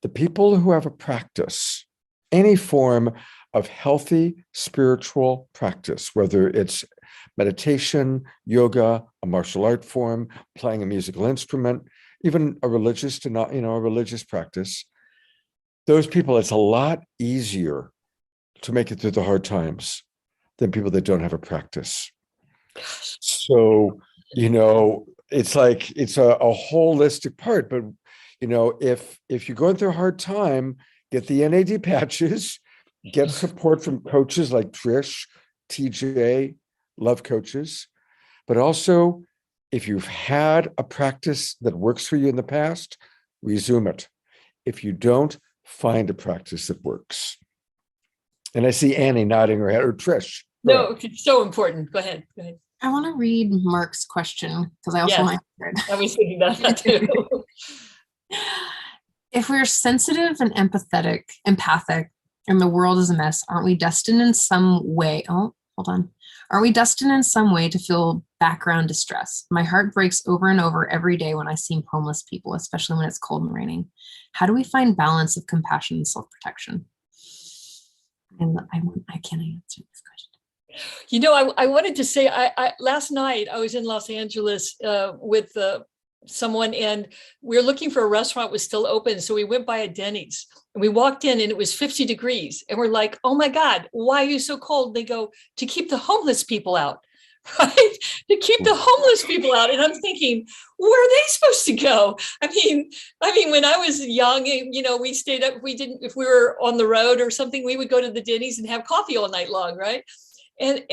The people who have a practice, any form of healthy spiritual practice, whether it's meditation, yoga, a martial art form, playing a musical instrument, even a religious a religious practice, those people, it's a lot easier to make it through the hard times than people that don't have a practice. So, it's like, it's a holistic part, but if you're going through a hard time, get the NAD patches, get support from coaches like Trish, TJ, love coaches. But also, if you've had a practice that works for you in the past, resume it. If you don't, find a practice that works. And I see Annie nodding her head, or Trish. No, it's so important. Go ahead. I want to read Mark's question because I also want to. I was thinking about that too. If we're sensitive and empathic, and the world is a mess, aren't we destined in some way? Oh, hold on. Aren't we destined in some way to feel background distress? My heart breaks over and over every day when I see homeless people, especially when it's cold and raining. How do we find balance of compassion and self-protection? And I can't answer this question. I wanted to say, I last night I was in Los Angeles with someone, and we were looking for a restaurant was still open. So we went by a Denny's and we walked in and it was 50 degrees. And we're like, oh my God, why are you so cold? They go, to keep the homeless people out, right? To keep the homeless people out. And I'm thinking, where are they supposed to go? I mean, when I was young, we stayed up, if we were on the road or something, we would go to the Denny's and have coffee all night long, right? And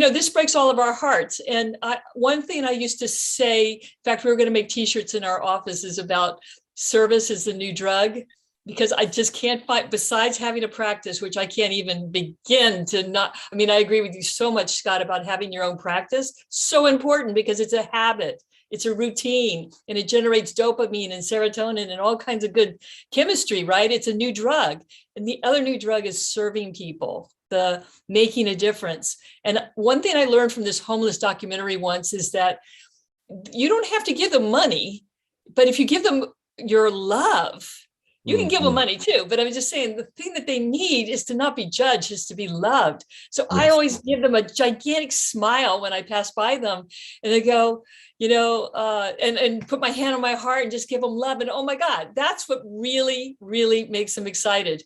this breaks all of our hearts. And one thing I used to say, in fact, we were going to make t-shirts in our office, is about service is the new drug, because I just can't find, besides having a practice, which I can't even begin to I agree with you so much, Scott, about having your own practice. So important, because it's a habit. It's a routine, and it generates dopamine and serotonin and all kinds of good chemistry, right? It's a new drug. And the other new drug is serving people, the making a difference. And one thing I learned from this homeless documentary once is that you don't have to give them money, but if you give them your love, you can give them money too. But I'm just saying, the thing that they need is to not be judged, is to be loved. So I always give them a gigantic smile when I pass by them, and they go, and put my hand on my heart and just give them love. And oh my God, that's what really, really makes them excited,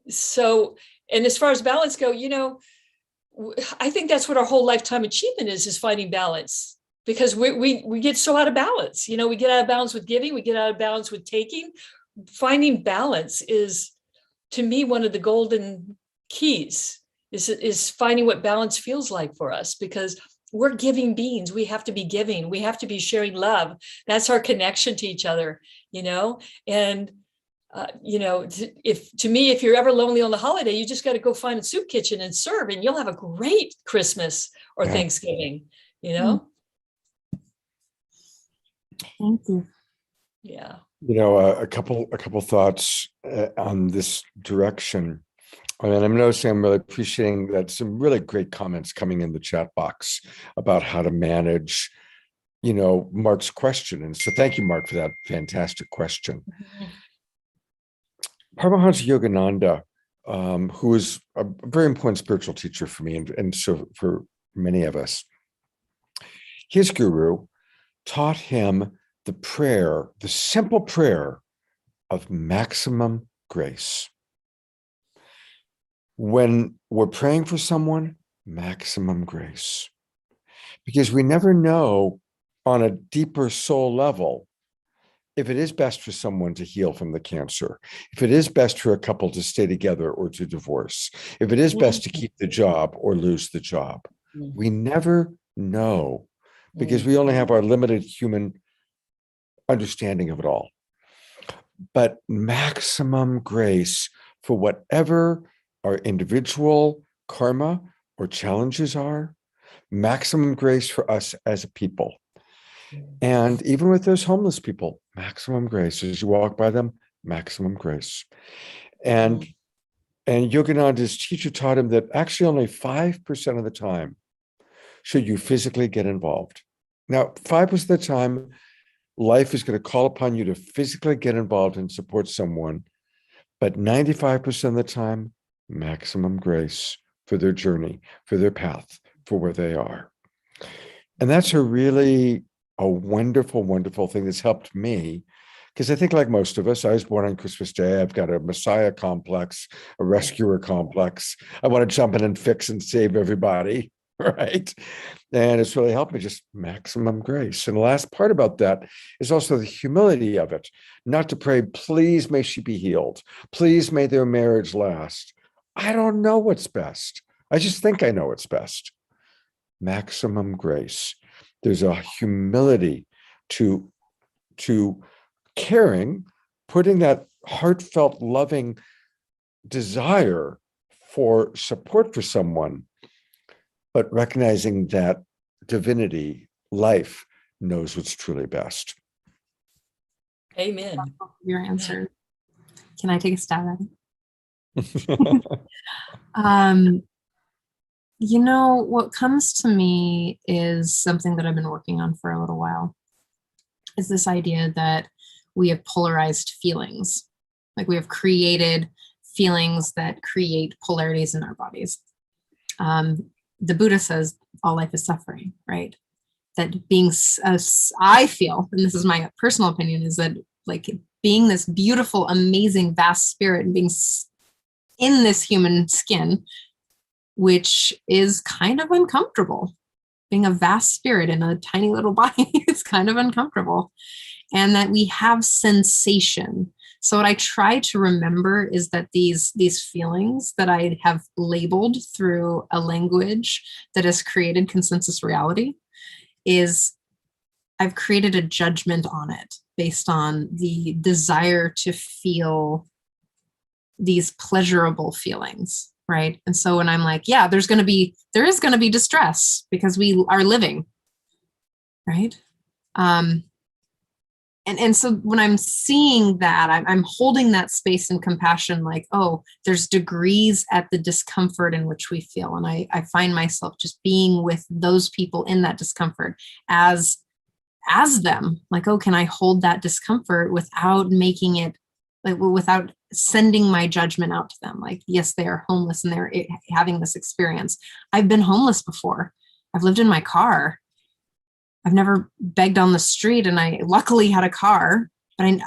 So, and as far as balance go, I think that's what our whole lifetime achievement is finding balance, because we get so out of balance. We get out of balance with giving, we get out of balance with taking. Finding balance is, to me, one of the golden keys, is finding what balance feels like for us, because we're giving beings. We have to be giving. We have to be sharing love. That's our connection to each other, and if you're ever lonely on the holiday, you just got to go find a soup kitchen and serve, and you'll have a great Christmas or Thanksgiving, Thank you. Yeah. A couple thoughts on this direction. And I'm noticing, I'm really appreciating that some really great comments coming in the chat box about how to manage, Mark's question. And so thank you, Mark, for that fantastic question. Paramahansa Yogananda, who is a very important spiritual teacher for me, and so for many of us, his guru taught him the simple prayer of maximum grace. When we're praying for someone, maximum grace. Because we never know, on a deeper soul level, if it is best for someone to heal from the cancer, if it is best for a couple to stay together or to divorce, if it is best to keep the job or lose the job, we never know because we only have our limited human understanding of it all. But maximum grace for whatever our individual karma or challenges are, maximum grace for us as a people. And even with those homeless people, maximum grace. As you walk by them, maximum grace. And Yogananda's teacher taught him that actually only 5% of the time should you physically get involved. Now, 5% of the time, life is going to call upon you to physically get involved and support someone. But 95% of the time, maximum grace for their journey, for their path, for where they are. And that's a wonderful, wonderful thing that's helped me. Because I think like most of us, I was born on Christmas Day. I've got a Messiah complex, a rescuer complex. I want to jump in and fix and save everybody, right? And it's really helped me, just maximum grace. And the last part about that is also the humility of it. Not to pray, please may she be healed. Please may their marriage last. I don't know what's best. I just think I know what's best. Maximum grace. There's a humility to caring, putting that heartfelt, loving desire for support for someone, but recognizing that divinity, life, knows what's truly best. Amen. Your answer. Can I take a stab at it? You know, what comes to me is something that I've been working on for a little while, is this idea that we have polarized feelings. Like we have created feelings that create polarities in our bodies. The Buddha says all life is suffering, right? That being, I feel, and this is my personal opinion, is that like being this beautiful, amazing, vast spirit and being in this human skin, which is kind of uncomfortable. Being a vast spirit in a tiny little body is kind of uncomfortable. And that we have sensation. So what I try to remember is that these feelings that I have labeled through a language that has created consensus reality is I've created a judgment on it based on the desire to feel these pleasurable feelings. Right. And so when I'm like, yeah, there is going to be distress because we are living. Right. And so when I'm seeing that, I'm holding that space and compassion, like, oh, there's degrees at the discomfort in which we feel. And I find myself just being with those people in that discomfort as them, like, oh, can I hold that discomfort without making it, like, without sending my judgment out to them? Like, yes, they are homeless and they're having this experience. I've been homeless before. I've lived in my car. I've never begged on the street, and I luckily had a car, but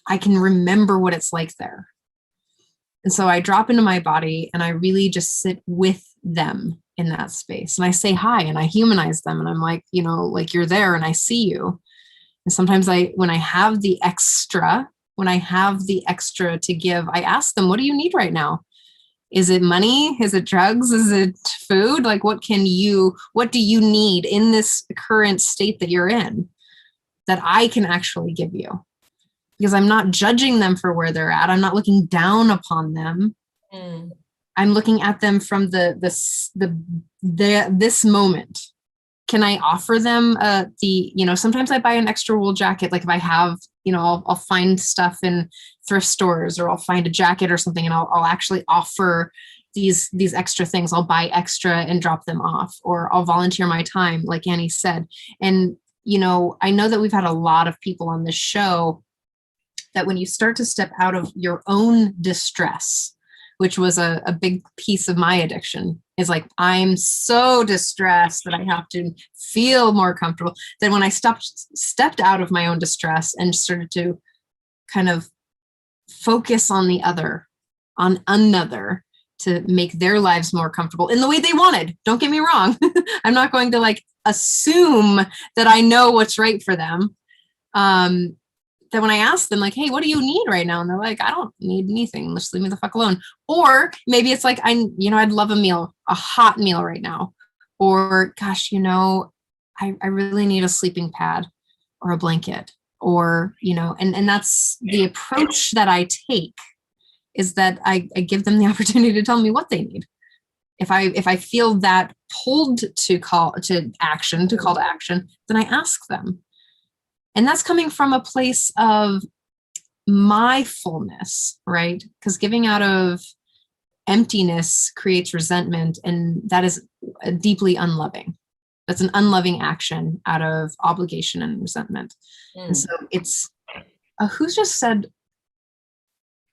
I can remember what it's like there. And so I drop into my body and I really just sit with them in that space. And I say hi and I humanize them. And I'm like, you know, like, you're there and I see you. And sometimes when I have the extra to give, I ask them, what do you need right now? Is it money? Is it drugs? Is it food? Like, what do you need in this current state that you're in that I can actually give you? Because I'm not judging them for where they're at. I'm not looking down upon them. I'm looking at them from this moment. Can I offer them sometimes I buy an extra wool jacket. Like if I have, I'll find stuff in thrift stores, or I'll find a jacket or something, and I'll actually offer these extra things. I'll buy extra and drop them off, or I'll volunteer my time, like Annie said. And, I know that we've had a lot of people on this show that when you start to step out of your own distress, which was a big piece of my addiction, is like, I'm so distressed that I have to feel more comfortable. Then when I stepped out of my own distress and started to kind of focus on another to make their lives more comfortable in the way they wanted. Don't get me wrong. I'm not going to assume that I know what's right for them. that when I ask them, like, hey, what do you need right now? And they're like, I don't need anything. Just leave me the fuck alone. Or maybe it's like, I'd love a meal, a hot meal right now. Or gosh, I really need a sleeping pad or a blanket, or, and that's the approach that I take, is that I give them the opportunity to tell me what they need. If I feel that pulled to call to action, then I ask them. And that's coming from a place of my fullness, right? Because giving out of emptiness creates resentment, and that is deeply unloving. That's an unloving action out of obligation and resentment. And so it's, who's just said,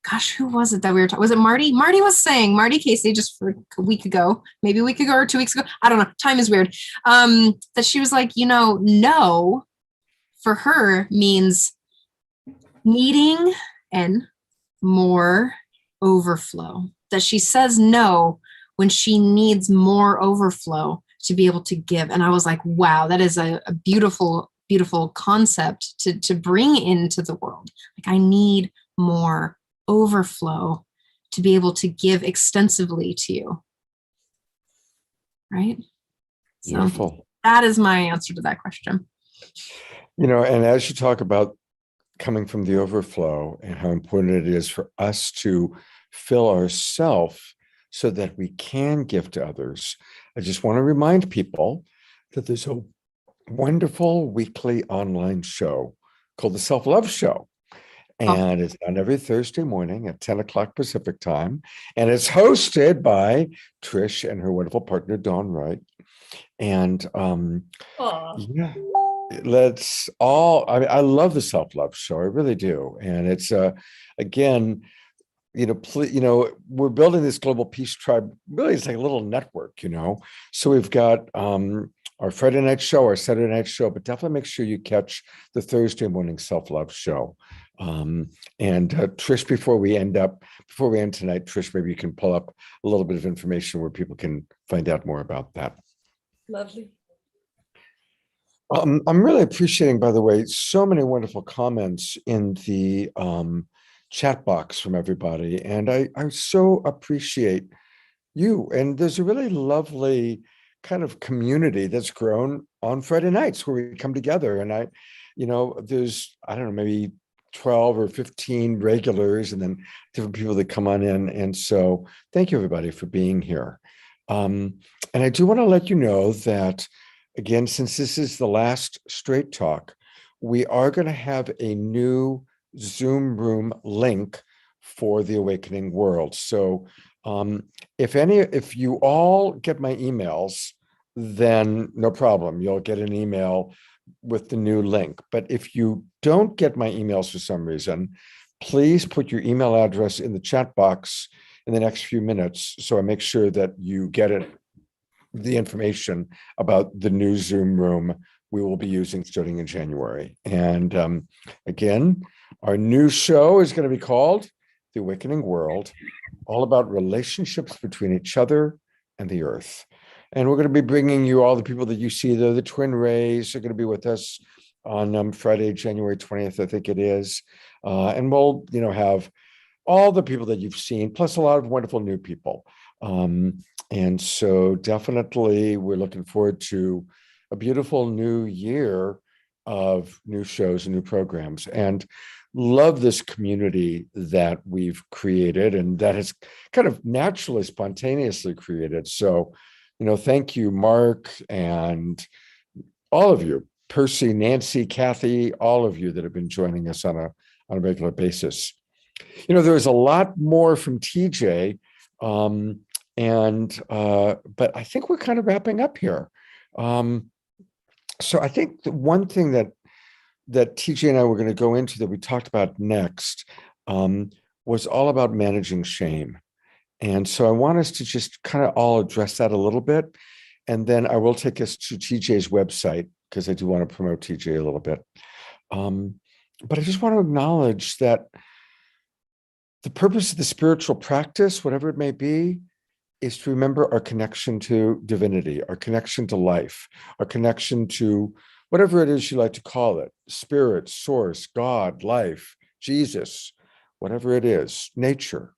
gosh, who was it that we were talking? Was it Marty? Marty Casey, just for a week ago, maybe a week ago or 2 weeks ago. I don't know. Time is weird. That she was like, no, for her means needing and more overflow. That she says no when she needs more overflow to be able to give. And I was like, wow, that is a beautiful, beautiful concept to bring into the world. Like, I need more overflow to be able to give extensively to you. Right? Beautiful. So that is my answer to that question. And as you talk about coming from the overflow and how important it is for us to fill ourselves so that we can give to others, I just want to remind people that there's a wonderful weekly online show called the Self-Love Show. And it's on every Thursday morning at 10 o'clock Pacific time. And it's hosted by Trish and her wonderful partner, Dawn Wright. And yeah, let's all, I love the Self-Love Show. I really do. And it's, again, we're building this global peace tribe. Really, it's like a little network, So we've got our Friday night show, our Saturday night show, but definitely make sure you catch the Thursday morning Self-Love Show. And Trish, before we end tonight, Trish, maybe you can pull up a little bit of information where people can find out more about that. Lovely. I'm really appreciating, by the way, so many wonderful comments in the chat box from everybody. And I so appreciate you. And there's a really lovely kind of community that's grown on Friday nights where we come together. And there's, I don't know, maybe 12 or 15 regulars and then different people that come on in. And so thank you, everybody, for being here. And I do want to let you know that, again, since this is the last Straight Talk, we are going to have a new Zoom room link for the Awakening World. So if you all get my emails, then no problem. You'll get an email with the new link. But if you don't get my emails for some reason, please put your email address in the chat box in the next few minutes, so I make sure that you get the information about the new Zoom room we will be using starting in January. And again, our new show is going to be called The Awakening World, all about relationships between each other and the earth. And we're going to be bringing you all the people that you see there. The Twin Rays are going to be with us on Friday, January 20th, I think it is. And we'll, have all the people that you've seen, plus a lot of wonderful new people. And so definitely we're looking forward to a beautiful new year of new shows and new programs, and love this community that we've created and that has kind of naturally, spontaneously created. So, thank you, Mark, and all of you, Percy, Nancy, Kathy, all of you that have been joining us on a regular basis. There's a lot more from TJ, but I think we're kind of wrapping up here. So I think the one thing that TJ and I were going to go into that we talked about next was all about managing shame. And so I want us to just kind of all address that a little bit. And then I will take us to TJ's website, because I do want to promote TJ a little bit. But I just want to acknowledge that the purpose of the spiritual practice, whatever it may be, is to remember our connection to divinity, our connection to life, our connection to whatever it is you like to call it, spirit, source, God, life, Jesus, whatever it is, nature.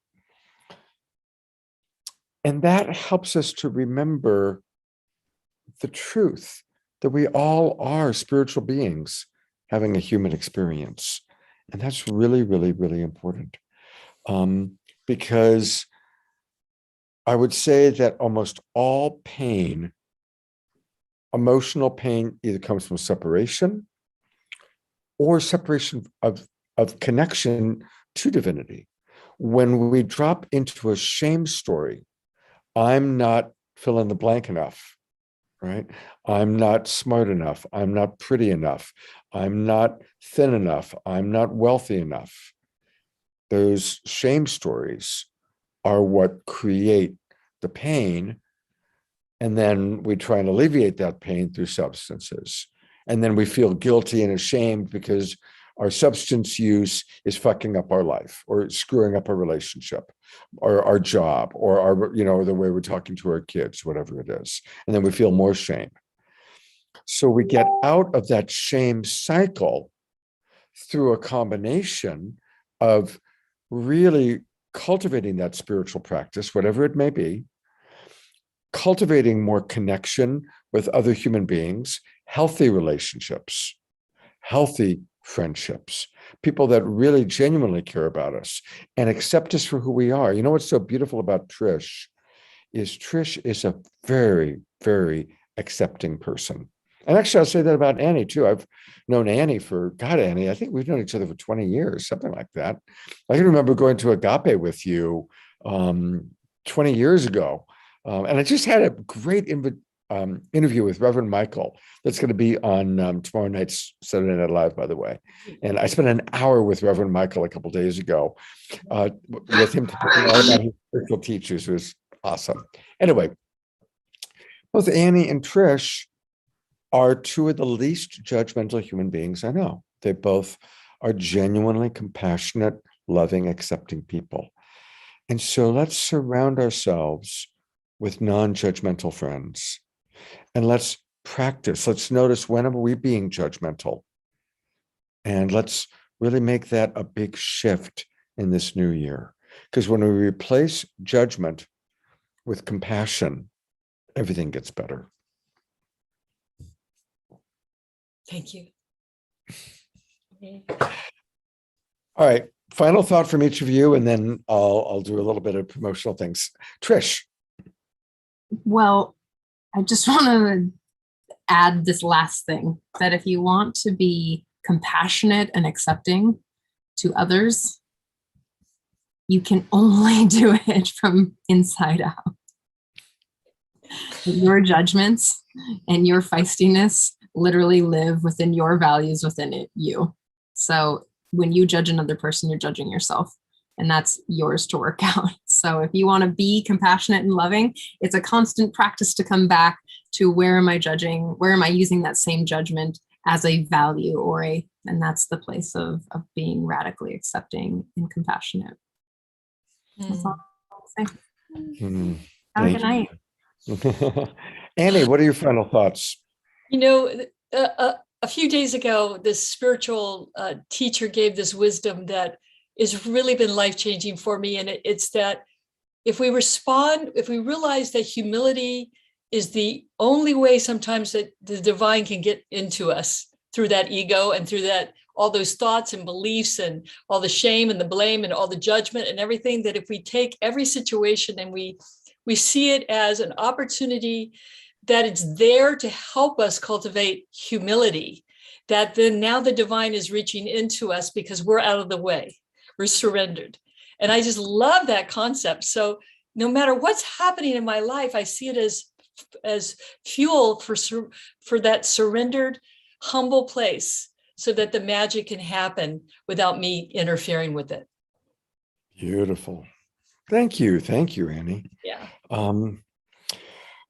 And that helps us to remember the truth that we all are spiritual beings having a human experience. And that's really, really, really important. Because I would say that almost all pain, emotional pain, either comes from separation or separation of connection to divinity. When we drop into a shame story, I'm not fill in the blank enough, right? I'm not smart enough. I'm not pretty enough. I'm not thin enough. I'm not wealthy enough. Those shame stories are what create the pain. And then we try and alleviate that pain through substances. And then we feel guilty and ashamed because our substance use is fucking up our life or screwing up our relationship or our job or our, the way we're talking to our kids, whatever it is. And then we feel more shame. So we get out of that shame cycle through a combination of really cultivating that spiritual practice, whatever it may be, cultivating more connection with other human beings, healthy relationships, healthy friendships, people that really genuinely care about us and accept us for who we are. You know what's so beautiful about Trish is a very, very accepting person. And actually, I'll say that about Annie too. I've known Annie Annie, I think we've known each other for 20 years, something like that. I can remember going to Agape with you 20 years ago. And I just had a great interview with Reverend Michael that's going to be on tomorrow night's Saturday Night Live, by the way. And I spent an hour with Reverend Michael a couple of days ago with him talking all about his spiritual teachers. It was awesome. Anyway, both Annie and Trish are two of the least judgmental human beings I know. They both are genuinely compassionate, loving, accepting people. And so let's surround ourselves with non-judgmental friends. And let's practice. Let's notice, when are we being judgmental? And let's really make that a big shift in this new year. Because when we replace judgment with compassion, everything gets better. Thank you. All right. Final thought from each of you, and then I'll do a little bit of promotional things. Trish. Well, I just want to add this last thing, that if you want to be compassionate and accepting to others, you can only do it from inside out. Your judgments and your feistiness literally live within your values within you. So when you judge another person, you're judging yourself. And that's yours to work out. So if you want to be compassionate and loving, it's a constant practice to come back to, where am I judging? Where am I using that same judgment as a value and that's the place of being radically accepting and compassionate. That's all I'll say. Have a good night. Annie, what are your final thoughts? A few days ago, this spiritual teacher gave this wisdom that has really been life-changing for me. And it's that if we realize that humility is the only way sometimes that the divine can get into us, through that ego and through that, all those thoughts and beliefs and all the shame and the blame and all the judgment and everything, that if we take every situation and we see it as an opportunity, that it's there to help us cultivate humility, that then now the divine is reaching into us because we're out of the way. We're surrendered. And I just love that concept. So no matter what's happening in my life, I see it as fuel for that surrendered, humble place, so that the magic can happen without me interfering with it. Beautiful. Thank you. Thank you, Annie. Yeah. All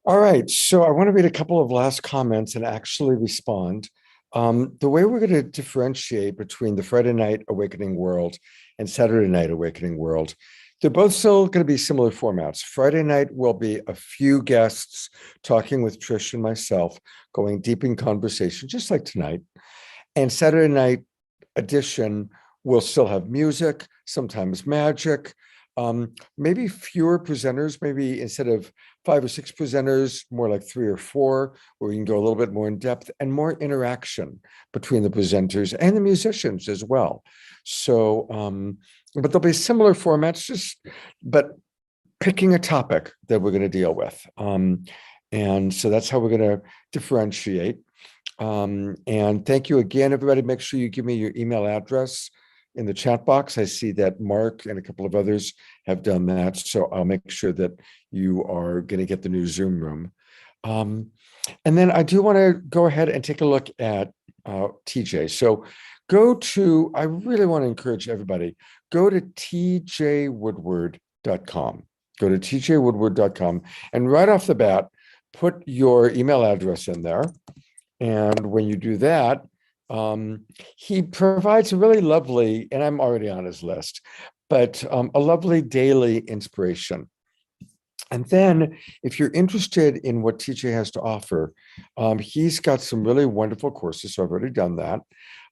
right. So I want to read a couple of last comments and actually respond. The way we're going to differentiate between the Friday Night Awakening world and Saturday Night Awakening world They're both still going to be similar formats. Friday night will be a few guests talking with Trish and myself, going deep in conversation, just like tonight. And Saturday night edition will still have music, sometimes magic, maybe fewer presenters, maybe instead of 5 or 6 presenters, more like 3 or 4, where we can go a little bit more in depth and more interaction between the presenters and the musicians as well. So, but there'll be similar formats, but picking a topic that we're going to deal with. And so that's how we're going to differentiate. And thank you again, everybody. Make sure you give me your email address in the chat box. I see that Mark and a couple of others have done that. So I'll make sure that you are going to get the new Zoom room. And then I do want to go ahead and take a look at TJ. So I really want to encourage everybody, go to tjwoodward.com. Go to tjwoodward.com and right off the bat, put your email address in there. And when you do that, he provides a really lovely, and I'm already on his list, but a lovely daily inspiration. And then if you're interested in what TJ has to offer, he's got some really wonderful courses. So I've already done that.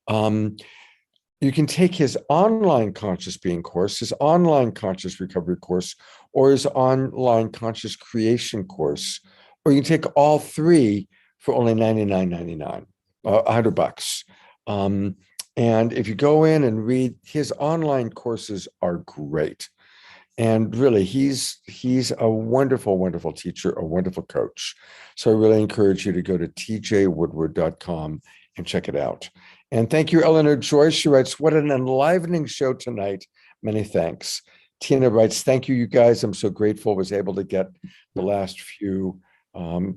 You can take his online conscious being course, his online conscious recovery course, or his online conscious creation course, or you can take all 3 for only $99.99, $100. And if you go in and read, his online courses are great. And really, he's a wonderful, wonderful teacher, a wonderful coach. So I really encourage you to go to tjwoodward.com and check it out. And thank you, Eleanor Joyce. She writes, what an enlivening show tonight. Many thanks. Tina writes, thank you, you guys. I'm so grateful I was able to get the last few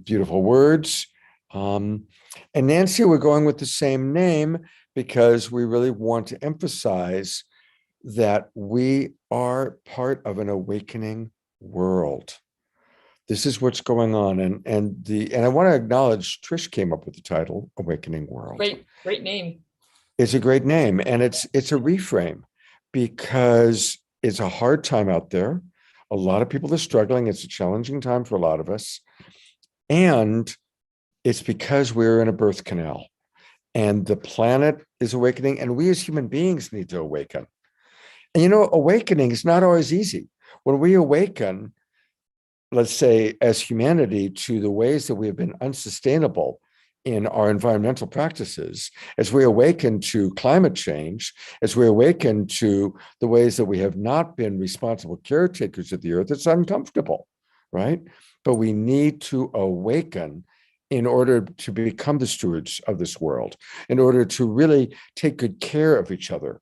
beautiful words. And Nancy, we're going with the same name because we really want to emphasize that we are part of an awakening world. This is what's going on. And I want to acknowledge Trish came up with the title, Awakening World. Great name. It's a great name. And it's a reframe because it's a hard time out there. A lot of people are struggling. It's a challenging time for a lot of us. And it's because we're in a birth canal and the planet is awakening and we as human beings need to awaken. And awakening is not always easy. When we awaken, let's say as humanity, to the ways that we have been unsustainable in our environmental practices, as we awaken to climate change, as we awaken to the ways that we have not been responsible caretakers of the earth, it's uncomfortable, right? But we need to awaken in order to become the stewards of this world, in order to really take good care of each other.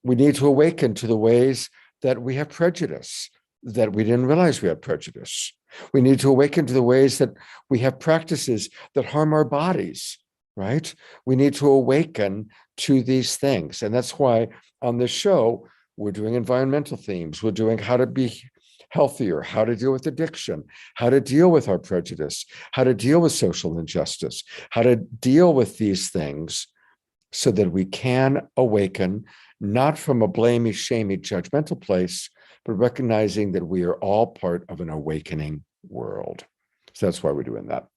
We need to awaken to the ways that we have prejudice, that we didn't realize we had prejudice. We need to awaken to the ways that we have practices that harm our bodies, right? We need to awaken to these things. And that's why on this show, we're doing environmental themes. We're doing how to be healthier, how to deal with addiction, how to deal with our prejudice, how to deal with social injustice, how to deal with these things so that we can awaken, not from a blamey, shamey, judgmental place, but recognizing that we are all part of an awakening world. So that's why we're doing that.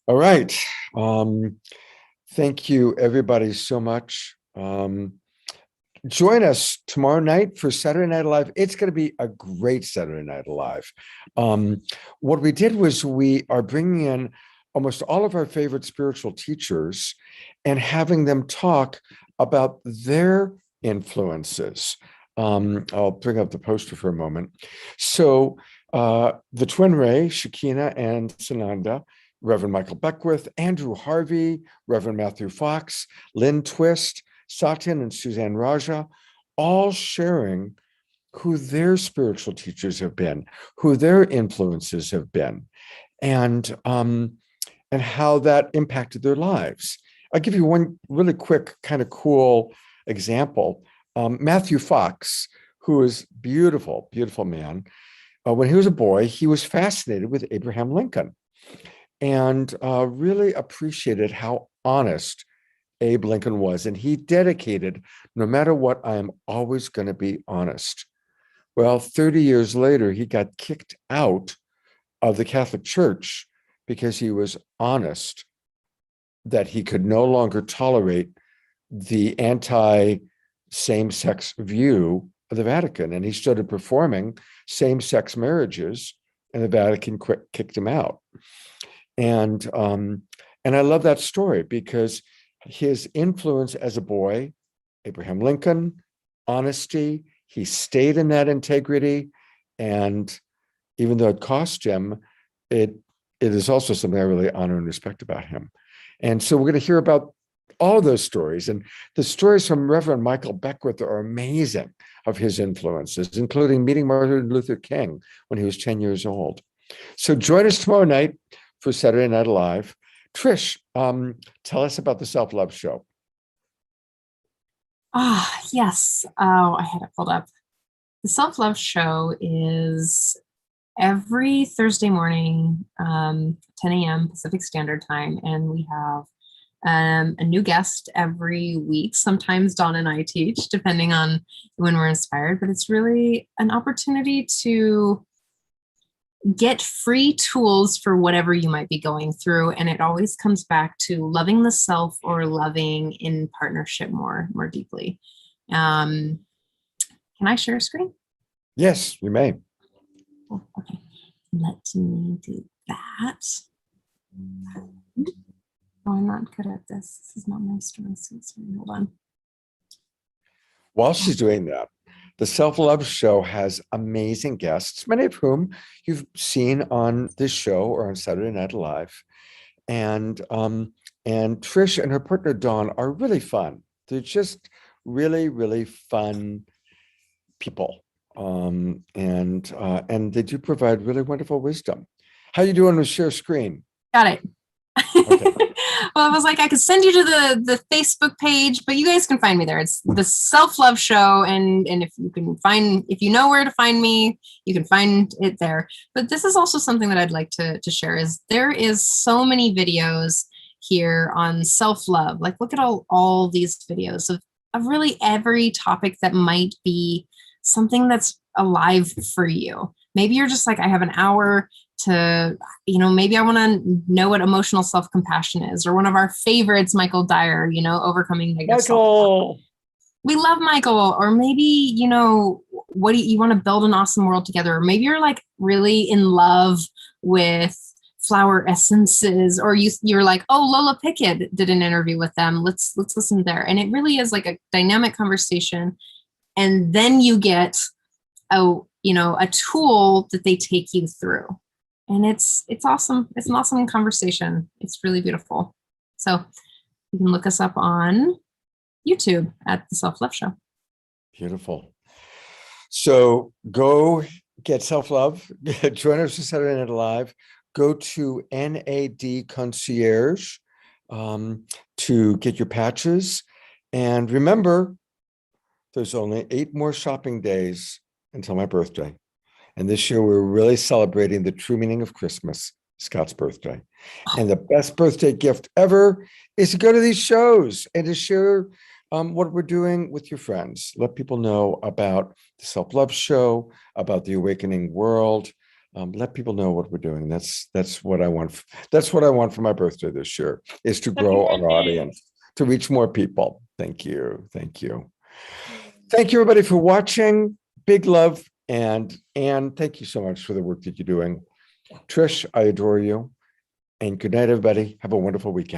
All right. Thank you, everybody, so much. Join us tomorrow night for Saturday Night Alive. It's going to be a great Saturday Night Alive. What we did was we are bringing in almost all of our favorite spiritual teachers and having them talk about their influences. I'll bring up the poster for a moment. So the Twin Ray, Shekinah and Sananda, Reverend Michael Beckwith, Andrew Harvey, Reverend Matthew Fox, Lynn Twist, Satyan and Suzanne Raja, all sharing who their spiritual teachers have been, who their influences have been, and how that impacted their lives. I'll give you one really quick, kind of cool example. Matthew Fox, who is beautiful, beautiful man. When he was a boy, he was fascinated with Abraham Lincoln and really appreciated how honest Abe Lincoln was. And he dedicated, no matter what, I am always going to be honest. Well, 30 years later, he got kicked out of the Catholic Church because he was honest that he could no longer tolerate the anti-same-sex view of the Vatican. And he started performing same-sex marriages, and the Vatican kicked him out. And I love that story because his influence as a boy, Abraham Lincoln, honesty, he stayed in that integrity. And even though it cost him, it is also something I really honor and respect about him. And so we're going to hear about all those stories. And the stories from Reverend Michael Beckwith are amazing of his influences, including meeting Martin Luther King when he was 10 years old. So join us tomorrow night for Saturday Night Live. Trish, tell us about the Self-Love Show. Yes. Oh, I had it pulled up. The Self-Love Show is every Thursday morning, 10 a.m. Pacific Standard Time. And we have a new guest every week. Sometimes Dawn and I teach, depending on when we're inspired. But it's really an opportunity to get free tools for whatever you might be going through. And it always comes back to loving the self or loving in partnership more deeply. Can I share a screen? Yes, you may. Oh, okay. Let me do that. Oh, I'm not good at this. This is not my strong suit. Hold on. While she's doing that, the Self-Love Show has amazing guests, many of whom you've seen on this show or on Saturday Night Live. And Trish and her partner Dawn are really fun. They're just really, really fun people. And they do provide really wonderful wisdom. How you doing with share screen? Got it. Okay. Well, I was like, I could send you to the Facebook page, but you guys can find me there. It's the Self-Love Show. And if you know where to find me, you can find it there. But this is also something that I'd like to share is there is so many videos here on self-love. Like, look at all these videos of really every topic that might be something that's alive for you. Maybe you're just like, I have an hour to, maybe I want to know what emotional self-compassion is, or one of our favorites, Michael Dyer, overcoming negative self-talk. We love Michael. Or maybe, what do you want to build an awesome world together? Or maybe you're like really in love with flower essences, or you're like, oh, Lola Pickett did an interview with them. Let's listen there. And it really is like a dynamic conversation. And then you get a tool that they take you through. And it's awesome. It's an awesome conversation. It's really beautiful. So you can look us up on YouTube at the Self-Love Show. Beautiful. So go get self-love. Join us for Saturday Night Live. Go to NAD Concierge to get your patches. And remember, there's only 8 more shopping days until my birthday. And this year, we're really celebrating the true meaning of Christmas, Scott's birthday. And the best birthday gift ever is to go to these shows and to share what we're doing with your friends. Let people know about the Self-Love Show, about the Awakening World. Let people know what we're doing. That's what I want. That's what I want for my birthday this year, is to grow our audience, to reach more people. Thank you. Thank you. Thank you, everybody, for watching. Big love. And Anne, thank you so much for the work that you're doing. Trish, I adore you. And good night, everybody. Have a wonderful weekend.